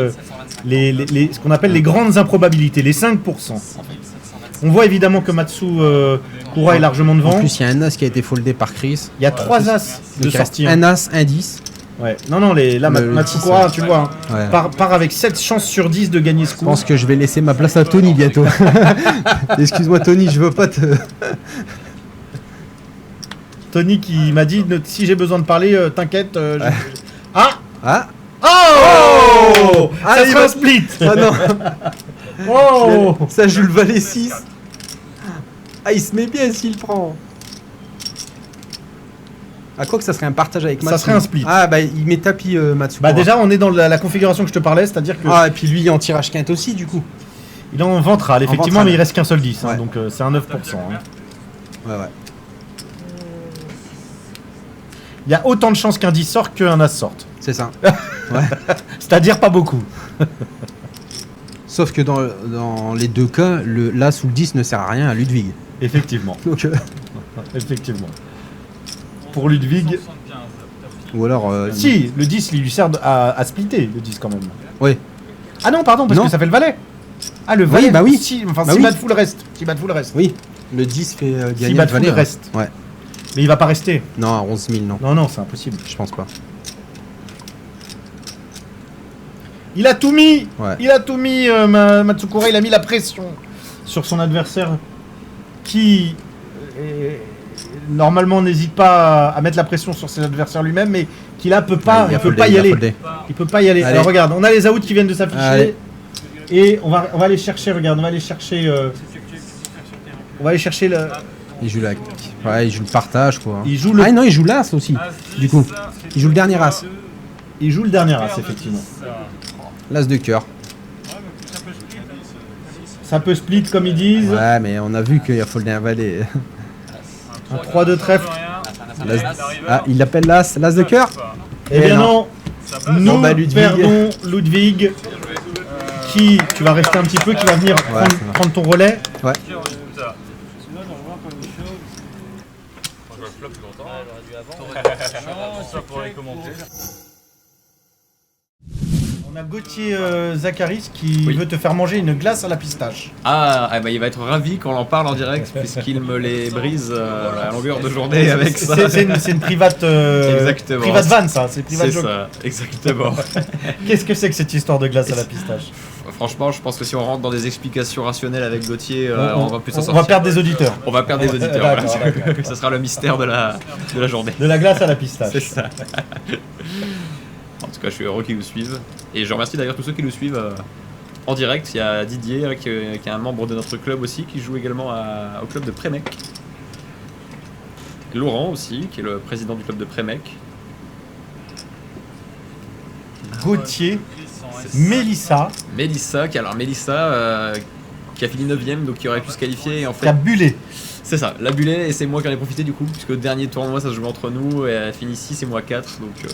ce qu'on appelle les grandes improbabilités, les 5%. en fait. On voit évidemment que Matsukura est largement devant. En plus, il y a un as qui a été foldé par Chris. Il y a 3 as de Donc il reste sortie. un as, un 10. Ouais. Non, là, Le Matsukura, 10, tu le vois, hein, Ouais. part avec 7 chances sur 10 de gagner ce Je coup. pense que je vais laisser ma place à Tony bientôt. Excuse-moi, Tony, je veux pas te. Tony qui m'a dit si j'ai besoin de parler, t'inquiète. Ah Ah Oh Ah, Ça il sera va- un split. Ah non Oh Ça joue le valet 6. Ah, il se met bien s'il prend. Ah, quoi que ça serait un partage avec Ça Matsu. serait un split. Ah, bah il met tapis Matsu. Bah déjà on est dans la configuration que je te parlais, c'est-à-dire que Ah, et puis lui il est en tirage quinte aussi, du coup. il est en ventral effectivement, ventral. mais il reste qu'un seul 10, hein, Ouais. donc c'est un 9%. hein. Ouais. Il y a autant de chances qu'un 10 sorte qu'un as sorte. C'est ça. C'est-à-dire pas beaucoup. Sauf que dans les deux cas, l'as ou le 10 ne sert à rien à Ludwig. Effectivement, Donc, effectivement. Pour Ludwig, 175. ou alors. si, le 10 lui sert à splitter, le 10 quand même. Oui. Ah non, pardon, parce Non. que ça fait le valet. Ah, le valet, bah oui. Si, Bah si oui. Bad Full reste. Si Bad Full reste. Oui. Le 10 fait gagner Si le Bad Full valet. Ouais. reste. Ouais. Mais il va pas rester. Non, à 11 000, non. Non, non, c'est impossible. Je pense pas. Il a tout mis. Ouais. Il a tout mis, Matsukura. Il a mis la pression sur son adversaire qui, normalement, n'hésite pas à mettre la pression sur ses adversaires lui-même, mais qui là peut pas, Ouais, il a peut foldé, pas y il a aller. foldé. Il peut pas y aller. Allez. Alors regarde, on a les outs qui viennent de s'afficher. Allez. Et on va aller chercher, regarde, on va aller chercher le... Il joue ouais, il joue le partage quoi. Il joue le... Ah non, il joue l'as aussi. Du coup, il joue le dernier as. Il joue le dernier as, effectivement. L'as de cœur. Ça peut split comme ils disent. Ouais, mais on a vu qu'il faut le valet. Un 3 de trèfle. Ah, il appelle l'as de cœur. Eh bien non. Nous Bon, bah, Ludwig. perdons Ludwig. Qui, tu vas rester un petit peu, qui va venir prendre ton relais. Ouais. Ça pourrait commenter. On a Gauthier Zacharis qui veut te faire manger une glace à la pistache. Ah, eh ben, il va être ravi quand on en parle en direct puisqu'il me les brise à longueur de journée avec ça. C'est une private, Exactement. private van, ça. C'est private C'est joke. ça, exactement. Qu'est-ce que c'est que cette histoire de glace à la pistache? Franchement, je pense que si on rentre dans des explications rationnelles avec Gauthier, on va plus s'en On sortir. va perdre des auditeurs. On va perdre des auditeurs. D'accord, voilà. d'accord. Ça sera le mystère de la journée. De la glace à la pistache. C'est ça. En tout cas, je suis heureux qu'ils nous suivent. Et je remercie d'ailleurs tous ceux qui nous suivent en direct. Il y a Didier, qui est un membre de notre club aussi, qui joue également au club de Prémec. Laurent aussi, qui est le président du club de Prémec. Gauthier, Mélissa, Mélissa, qui a fini 9ème, donc qui aurait pu se qualifier. Et en qui fait, a bullé. c'est ça, la bullée, et c'est moi qui en ai profité du coup, puisque le dernier tournoi ça se joue entre nous, et elle a fini 6 et moi 4, donc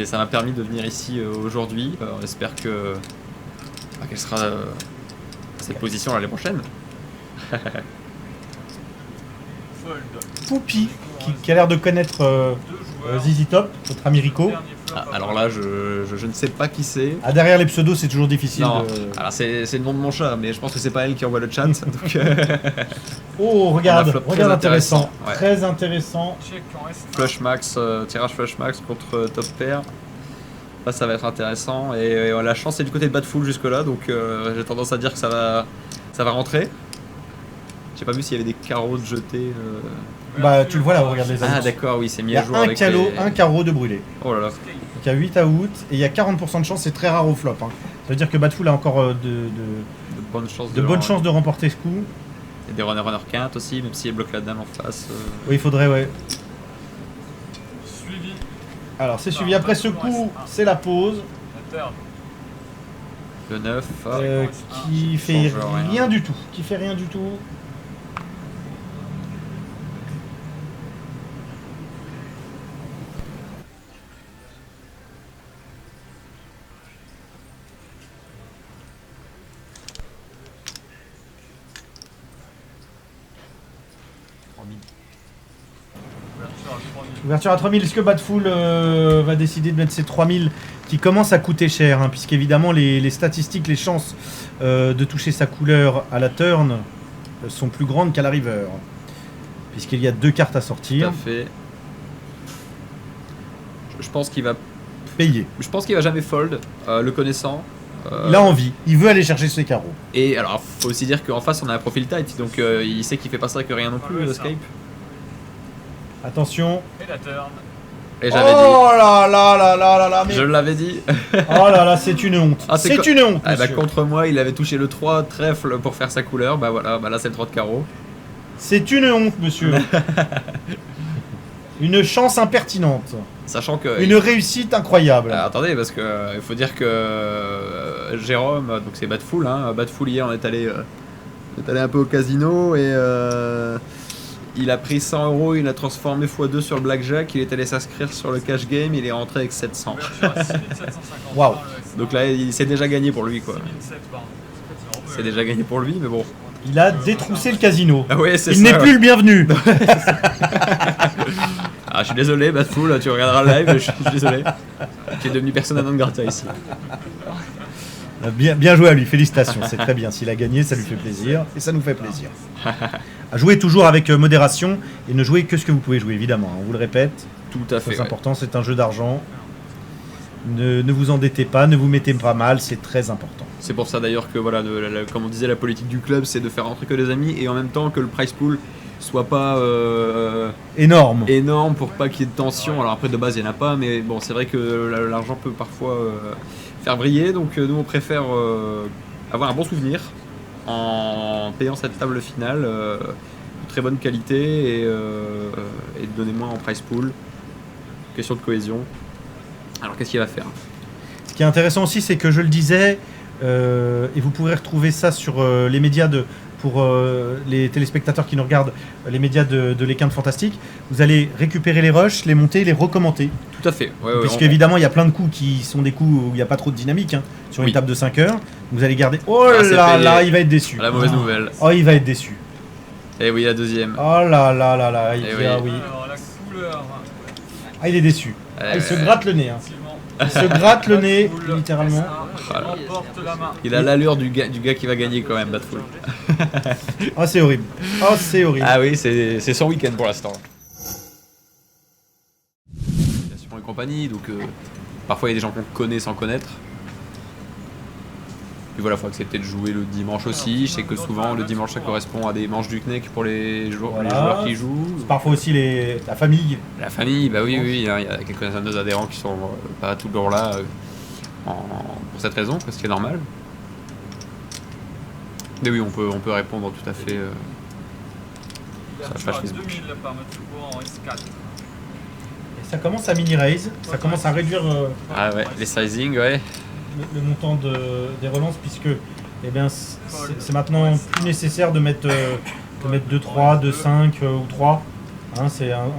ça m'a permis de venir ici aujourd'hui. On espère qu'elle sera à cette position l'année prochaine. Poupy, qui a l'air de connaître ZZ Top, notre ami Rico. Ah, alors là, je ne sais pas qui c'est. Ah, derrière les pseudos, c'est toujours difficile. Non, de... alors c'est le nom de mon chat, mais je pense que c'est pas elle qui envoie le chat. Donc, Oh, regarde, On a flop très regarde intéressant. intéressant, ouais. Très intéressant. Flush Max, tirage Flush Max contre Top Pair. Là, ça va être intéressant. Et la chance est du côté de Badful jusque-là, donc j'ai tendance à dire que ça va rentrer. J'ai pas vu s'il y avait des carreaux de jetés. Bah, tu le vois là, regarde les annonces. Ah, d'accord, oui, c'est Il mis y à a jour un avec un carreau de brûlé. Oh là là. Donc il y a 8 à out et il y a 40% de chance, c'est très rare au flop. Hein. Ça veut dire que Badful a encore De bonnes chances de bonnes chances de remporter ce coup. Et des runner quinte aussi, même s'il bloque la dame en face. Oui, il faudrait, ouais. Suivi. Alors, c'est suivi. Après ce coup, c'est la pause. La turn. Le 9. Qui fait change rien. rien du tout. Qui fait rien du tout. Ouverture à 3000, est-ce que Badful va décider de mettre ces 3000 qui commencent à coûter cher, hein, puisqu'évidemment les statistiques, les chances de toucher sa couleur à la turn sont plus grandes qu'à la river, puisqu'il y a 2 cartes à Tout sortir. à fait. Je pense qu'il va. Payer. Je pense qu'il va jamais fold, le connaissant. Il a envie, il veut aller chercher ses carreaux. Et alors, faut aussi dire qu'en face on a un profil tight, donc il sait qu'il fait pas ça que rien non plus, ouais, Skype. Attention. Et la turn. Et j'avais Oh là là là là là là, dit. mais... Je l'avais dit. Oh là là, c'est une honte. Ah, c'est une honte, Ah bah, monsieur. contre moi, il avait touché le 3 trèfle pour faire sa couleur. Bah voilà, bah là c'est le 3 de carreau. C'est une honte, monsieur. Une chance impertinente. Sachant que. Une réussite incroyable. Attendez, parce que il faut dire que Jérôme, donc c'est Badful, hein. Badful hier on est allé un peu au casino et il a pris 100 €, il a transformé x2 sur le blackjack, il est allé s'inscrire sur le cash game, il est rentré avec 700. Ouverture à 6750. Waouh. Donc là il s'est déjà gagné pour lui quoi. 6007, pardon. C'est déjà gagné pour lui, mais bon. Il a détroussé le casino. Ah ouais, c'est Il ça. n'est plus le bienvenu. Ah, je suis désolé, Badful, tu regarderas le live, je suis désolé. Tu es devenu persona non grata ici. Bien joué à lui, félicitations, c'est très bien. S'il a gagné, ça lui fait plaisir et ça nous fait plaisir. À jouer toujours avec modération et ne jouez que ce que vous pouvez jouer, évidemment. On vous le répète, Tout à fait. c'est Ouais. important, c'est un jeu d'argent. Ne vous endettez pas, ne vous mettez pas mal, c'est très important. C'est pour ça d'ailleurs que, voilà, comme on disait, la politique du club, c'est de faire rentrer que des amis et en même temps que le prize pool soit pas Énorme. énorme pour pas qu'il y ait de tension. Alors après, de base, il n'y en a pas, mais bon, c'est vrai que l'argent peut parfois faire briller. Donc nous, on préfère avoir un bon souvenir en payant cette table finale de très bonne qualité et donnez-moi en prize pool. Question de cohésion. Alors qu'est-ce qu'il va faire? Ce qui est intéressant aussi, c'est que je le disais, et vous pourrez retrouver ça sur les médias pour les téléspectateurs qui nous regardent, les médias de l'Équin Fantastique. Vous allez récupérer les rushs, les monter, les recommenter. Tout à fait. Ouais, Puisqu'évidemment, il y a plein de coups qui sont des coups où il n'y a pas trop de dynamique, hein, sur une Oui. table de 5 heures. Vous allez garder. Oh c'est là payé. là, il va être déçu. La mauvaise nouvelle. Oh, il va être déçu. Et oui, la deuxième. Oh là là là là, il Eh dit, oui. ah oui. Alors la couleur, Ah, il est déçu. Ah, il se gratte le nez. Hein. effectivement, Il se gratte le nez, Batful littéralement. Voilà. remporte la main. Il a l'allure du gars qui va gagner quand même, Batful. Oh, c'est horrible. Oh, c'est horrible. Ah oui, c'est son week-end pour l'instant. Et compagnie, donc parfois il y a des gens qu'on connaît sans connaître. Puis voilà, il faut accepter de jouer le dimanche aussi. Je sais que souvent le dimanche ça correspond à des manches du CNEC pour les joueurs, Voilà. les joueurs qui jouent. Parfois aussi la famille. La famille, bah oui, oui, hein, il y a quelques-uns de nos adhérents qui sont pas tout le temps là pour cette raison, parce que c'est normal. Mais oui, on peut répondre tout à fait sur la page Facebook. 2000 par Matsuko en S4. Et ça commence à mini-raise. Ça commence à réduire Ah ouais, les sizing, ouais. le montant des relances, puisque eh bien, c'est maintenant plus nécessaire de mettre 2, 3, 2, 5 ou 3. Hein,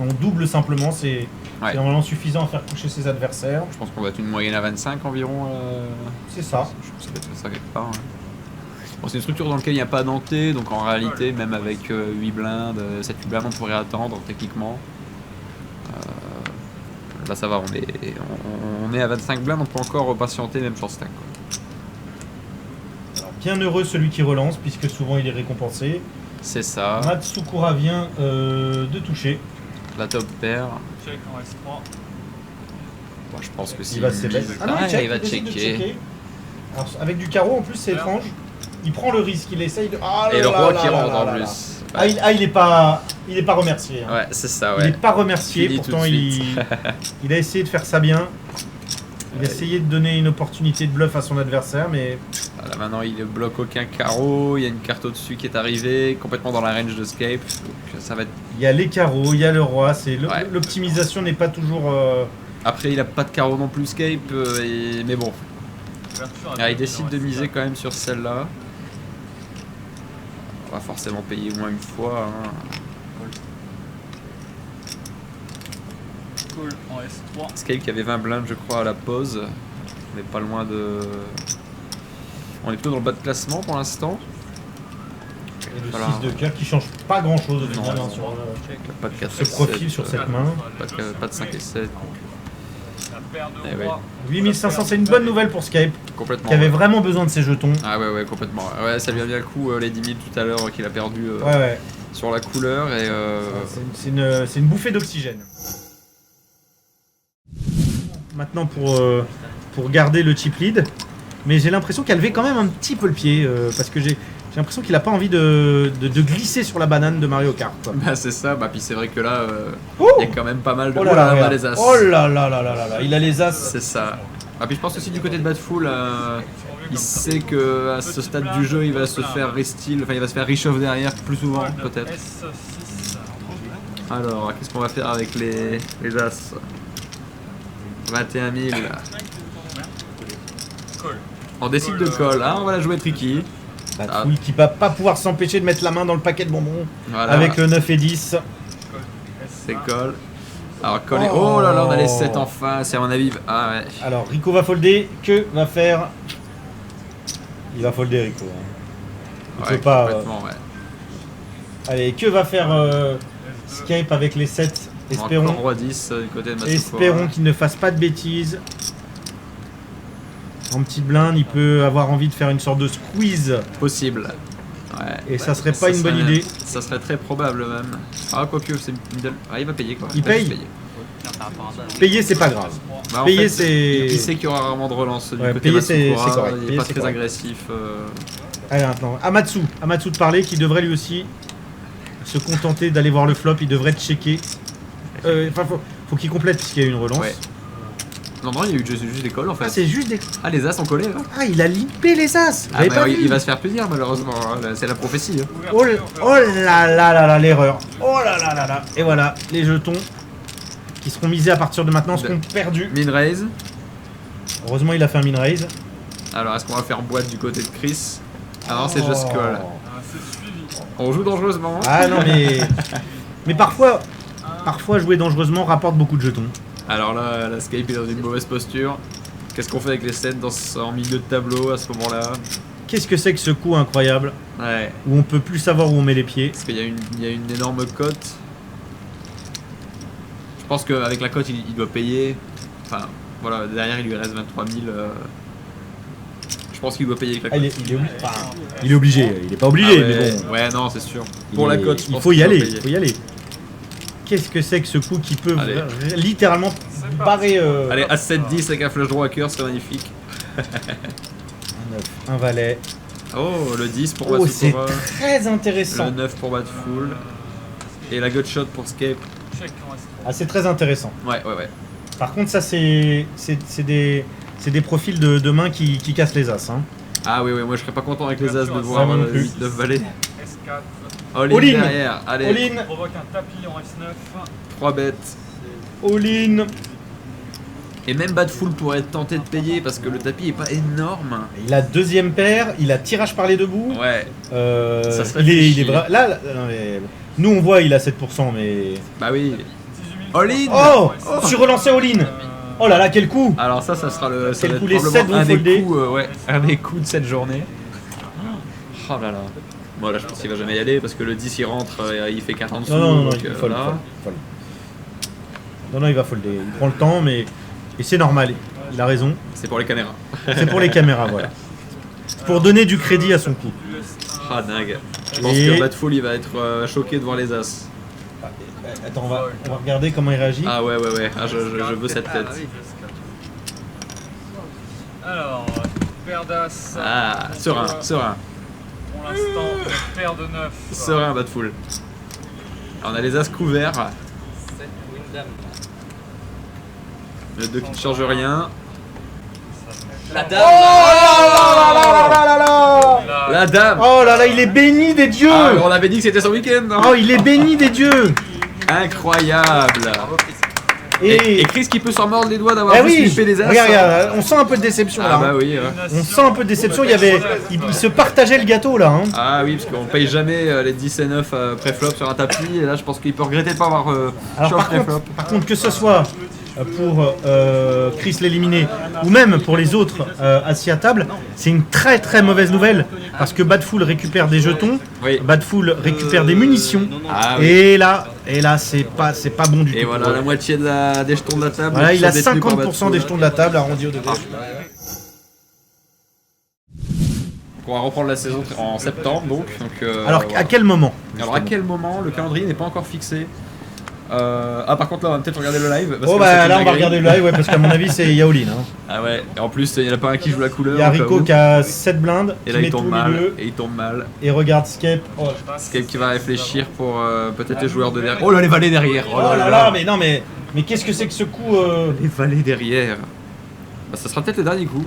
on double simplement. C'est normalement suffisant à faire coucher ses adversaires. Je pense qu'on va être une moyenne à 25 environ. C'est ça. Je pense que ça doit être ça quelque part. Ouais. Bon, c'est une structure dans laquelle il n'y a pas d'anté, donc en réalité, même avec 8 blindes, 7-8 blindes, on pourrait attendre techniquement. Là ça va, on est à 25 blindes, on peut encore patienter même sur stack. Alors, bien heureux celui qui relance, puisque souvent il est récompensé. C'est ça. Matsukura vient de toucher. La top pair. Check en S3. Bon, je pense que si Il va se baisser. Ah non, il va décide de checker. checker. Alors, avec du carreau en plus, c'est étrange. Il prend le risque, il essaye de. Ah Et là le roi là qui là rentre là en là plus. là. Ouais. Ah, il est pas remercié. Hein. Ouais, c'est ça, Il ouais. n'est pas remercié, Fini pourtant tout de il a essayé de faire ça bien. Il a essayé de donner une opportunité de bluff à son adversaire, mais Voilà, maintenant il ne bloque aucun carreau, il y a une carte au-dessus qui est arrivée, complètement dans la range d'escape. Donc ça va être... il y a les carreaux, il y a le roi. Ouais. L'optimisation n'est pas toujours. Après il a pas de carreau non plus escape, mais bon. Ouverture à Ah, il 2000 décide en de S4. miser quand même sur celle-là. On va forcément payer au moins une fois. Hein. Call en S3. Escape qui avait 20 blindes je crois à la pause. On n'est pas loin de... On est plutôt dans le bas de classement pour l'instant. Et le Voilà. 6 de cœur qui change pas grand chose au Non. final hein, sur Pas de 4 ce profil, sur cette main. Pas de 5 et 7. La paire de Eh ouais. rois. 8500, c'est une bonne nouvelle pour Skype, Complètement. qui avait ouais. vraiment besoin de ses jetons. Ah ouais, complètement. Ouais, ça lui a bien le coup, les 10 000 tout à l'heure qu'il a perdu Ouais. sur la couleur. Et C'est une bouffée d'oxygène. Maintenant pour garder le chip lead, mais j'ai l'impression qu'elle levait quand même un petit peu le pied, parce que j'ai l'impression qu'il a pas envie de glisser sur la banane de Mario Kart. Quoi. bah, c'est ça, bah, puis c'est vrai que là, Oh il y a quand même pas mal de... Oh là là, on a regarde. les as. Oh là là là là là là, il a les as. C'est ça. Ah, puis je pense aussi du côté de Batful, il sait que à ce stade du jeu, il va se faire resteal, enfin il va se faire reshuffle derrière plus souvent peut-être. S6. Alors, qu'est-ce qu'on va faire avec les as 21 000. Call. On décide de call, hein, on va la jouer tricky. Batful qui va pas pouvoir s'empêcher de mettre la main dans le paquet de bonbons Voilà, avec le 9 et 10. c'est call. Alors call et... Oh là là, on a les 7 enfin, c'est à mon avis... Ah ouais. Alors Rico va folder, que va faire? Il va folder Rico. Hein. Il Ouais, peut pas. complètement, ouais. Allez, que va faire Skype avec les 7? Espérons. Encore roi 10 du côté de Matsukura. Espérons qu'il ne fasse pas de bêtises. En petite blinde, il peut avoir envie de faire une sorte de squeeze. Possible. Ouais. Et ça serait pas une bonne idée. Ça serait très probable même. Ah, quoique, c'est middle. Ah, il va payer quoi. Il va paye. juste payer. Payer, c'est pas grave. Bah, en Payer, fait, c'est. il sait qu'il y aura rarement de relance du Ouais, côté payer, c'est Matsukura. correct. Il Payer, est pas c'est très correct. agressif. Allez, maintenant, Amatsu de parler, qui devrait lui aussi se contenter d'aller voir le flop. Il devrait checker. Enfin, faut qu'il complète puisqu'il y a une relance. Ouais. Non, non, il y a eu juste des calls en fait. Ah, c'est juste des. Ah, les as sont collés là. Ah, il a lippé les as. Ah, J'avais bah, pas il vu. va se faire plaisir malheureusement, hein. C'est la prophétie. Hein. Oh, oh là là là là, l'erreur. Oh là là là là. Et voilà, les jetons qui seront misés à partir de maintenant seront perdus. Min raise. Heureusement, il a fait un min raise. Alors, est-ce qu'on va faire boîte du côté de Chris? Ah non, c'est just Oh. call. On joue dangereusement. Ah non, mais parfois jouer dangereusement rapporte beaucoup de jetons. Alors là, la Skype est dans une mauvaise posture. Qu'est-ce qu'on fait avec les scènes en milieu de tableau à ce moment-là? Qu'est-ce que c'est que ce coup incroyable Ouais, où on peut plus savoir où on met les pieds? parce qu'il y a une énorme cote. Je pense qu'avec la cote, il doit payer. Enfin, voilà, derrière il lui reste 23 000. Je pense qu'il doit payer avec la Ah, cote. il est obligé, il est pas obligé, Ah ouais, mais bon. Ouais, non, c'est sûr. Il Pour la est- cote, je il pense faut y qu'il doit aller, payer. il faut y aller. Qu'est-ce que c'est que ce coup qui peut Allez. littéralement barrer Allez, As-7-10 avec un flush draw à cœur, c'est magnifique. un 9, un valet. Oh, le 10 pour Oh, c'est Matsukura, très intéressant. le 9 pour Badful, et la gutshot pour Scape. Ah, c'est très intéressant. Ouais. Par contre, ça, c'est des profils de mains qui cassent les as. Hein. Ah oui, moi je serais pas content avec les as de Ça voir non plus. 8-9 valets. S4. All-in All-in. derrière, allez, All-in, Provoque un tapis en S9. 3 bêtes. all-in. Et même Badful pourrait être tenté de payer parce que le tapis est pas énorme. Il a deuxième paire, il a tirage par les deux bouts. Ouais, Ça se il est réfléchit. là, non, mais nous on voit il a 7%, mais. bah oui. All-in. Oh, je suis relancé all-in. Oh là là, quel coup! Alors ça sera le. Ça Quel va coup, être les probablement 7 vont un des folder. coups, ouais, un des coups de cette journée. Oh là là. Bon là je pense qu'il va jamais y aller parce que le 10 il rentre, il fait 4 en dessous. Non, donc, il fold, là. fold. Non, il va folder. Il prend le temps, mais. Et c'est normal, il a raison. C'est pour les caméras. C'est pour les caméras, voilà. C'est pour donner du crédit à son coup. Ah dingue. Je pense Et- que Badful il va être choqué de voir les as. Attends, on va regarder comment il réagit. Ah ouais. Ah, je veux cette tête. Alors, paire d'As. Ah, serein. Pour l'instant, une paire de 9. Serein, Badful. Alors, on a les as couverts. Le 2 qui ne change rien. La dame. La dame. Oh là là, il est béni des dieux! Ah, on avait dit que c'était son week-end. Non Oh, il est béni des dieux! Incroyable. Et Chris qui peut s'en mordre les doigts d'avoir Eh juste oui, flippé les as. regarde, on sent un peu de déception là. Ah bah hein. oui. On sent un peu de déception, il se partageait le gâteau là. Hein. Ah oui, parce qu'on paye jamais les 10 et 9 pré-flop sur un tapis. Et là, je pense qu'il peut regretter de pas avoir Alors short par pré-flop. contre, que ce soit pour Chris l'éliminé ou même pour les autres assis à table, c'est une très très mauvaise nouvelle parce que Badful récupère des jetons, Oui. Badful récupère des munitions Ah oui. et là c'est pas bon du Et tout. voilà, la moitié des jetons de la table. Voilà, il a sont détenus par 50% Badful. des jetons de la table arrondi au degré. Donc on va reprendre la saison en septembre donc. Alors voilà. à quel moment? Alors à quel moment? Le calendrier n'est pas encore fixé. Ah par contre là on va peut-être regarder le live. Parce Oh que c'est bah une là on va dinguerie. regarder le live ouais, parce qu'à mon avis c'est Yaolin. Hein. Ah ouais, et en plus il n'y en a pas un qui joue la couleur. Il y a au cas Rico où. qui a 7 blindes, Et qui là met il tombe tous les mal. deux, Et il tombe mal. et regarde Scape. Oh, Scape qui va réfléchir pour peut-être les joueurs de derrière. Oh là les valets derrière. oh là là, mais non mais qu'est-ce que c'est que ce coup Les valets derrière. Bah ça sera peut-être le dernier coup.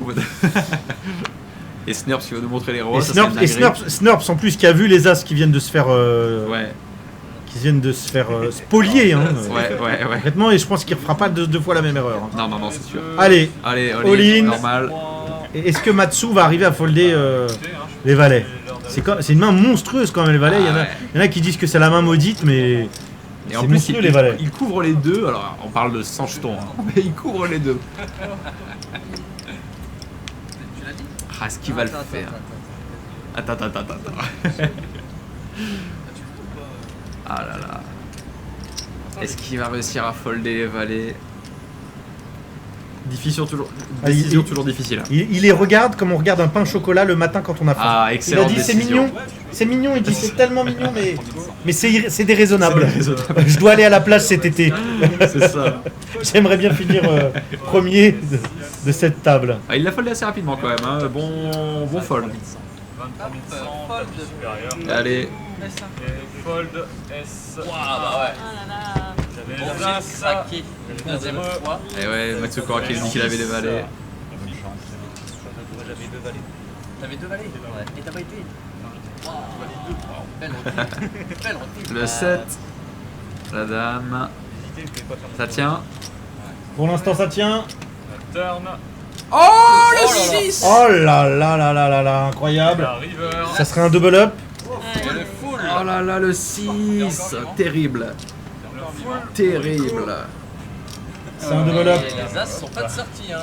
Et Snurps qui va nous montrer les rois. Et ça, c'est une Snurps en plus qui a vu les as qui viennent de se faire dinguerie. spolier hein. Ouais. Concrètement, et je pense qu'il ne refera pas deux fois la même erreur. Hein. Non, c'est sûr. Allez, Allez, All-in. normal. et est-ce que Matsu va arriver à folder les valets? C'est une main monstrueuse quand même les valets. Ah, Il y en a qui disent que c'est la main maudite, mais Et en c'est plus, monstrueux les valets. il couvre les deux. Alors, on parle de 100 jetons, hein, mais il couvre les deux. Ah, est-ce qu'il va le faire? Attends. Ah là là. Est-ce qu'il va réussir à folder les valets? Décision toujours difficile. Il les regarde comme on regarde un pain au chocolat le matin quand on a faim. Ah, Il a excellente dit c'est décision. mignon, il dit c'est tellement mignon, mais c'est déraisonnable. C'est déraisonnable. Je dois aller à la plage cet été. C'est ça. J'aimerais bien finir premier de cette table. Ah, il l'a foldé assez rapidement quand même. Hein. Bon fold. 23 100, supérieur. Allez. Et fold S. Ah bah ouais. Ah là là. Les Bon, As, j'ai craqué une deuxième fois. Et ouais, Matsukura qui a dit qu'il avait les valets. J'avais 2 valets. T'avais 2 valets? Ouais. Et t'as pas été? Belle recul. Belle recul. Le 7. La dame. Ça tient. Pour l'instant, ça tient. Turn, Oh Oh là là. 6. Oh là là là là là là, incroyable. la River, Ça serait un double up. Et le full. Oh là là, le 6. Terrible. Terrible. C'est un double up. Et les As sont pas de sortie. Hein.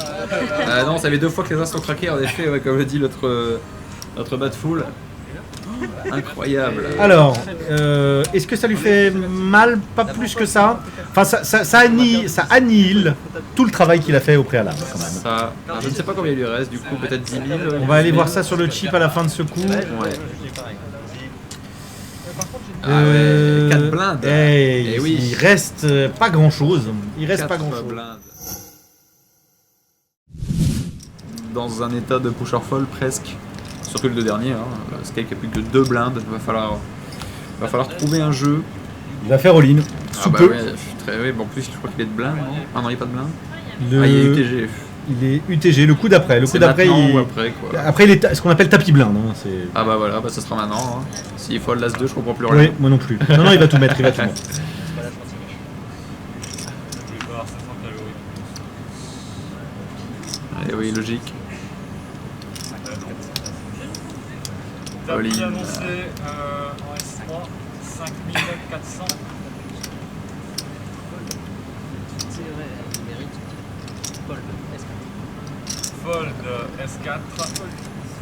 Ah non, ça fait 2 fois que les As sont craqués, en effet, ouais, comme le dit notre Batful. Incroyable. Alors, est-ce que ça lui fait mal? Pas plus que ça. Enfin, ça annihile tout le travail qu'il a fait au préalable, quand même. Ça, je ne sais pas combien il lui reste, du coup, peut-être 10 000. On va aller voir ça sur le chip à la fin de ce coup. Ouais. Ah ouais, 4 blindes. Eh oui. Il reste pas grand chose. Il reste pas 4 grand chose. blindes. Dans un état de pusher fall presque. Surtout le 2 derniers. Hein. Sky qui a plus que 2 blindes. Va falloir trouver un jeu. Il va faire all-in. Ah Sous bah peu. ouais, très ouais, bon, en plus je crois qu'il est de blind, non? Ah non, il n'y a pas de blind. Le- Ah, il y a UTG. Il est UTG, le coup d'après. Le coup C'est d'après, maintenant il... ou après quoi. Après, il est ce qu'on appelle tapis blind. Hein. C'est... Ah bah voilà, bah ça sera maintenant. Hein. S'il faut l'As 2, je comprends plus rien. Oui, moi non plus. Non, non, il va tout mettre. Il va tout mettre. Boulevard, 500 calories. Et oui, logique. Tapis All-in. annoncé en S3, 5400. C'est vrai, il mérite. Paul, Fold S4,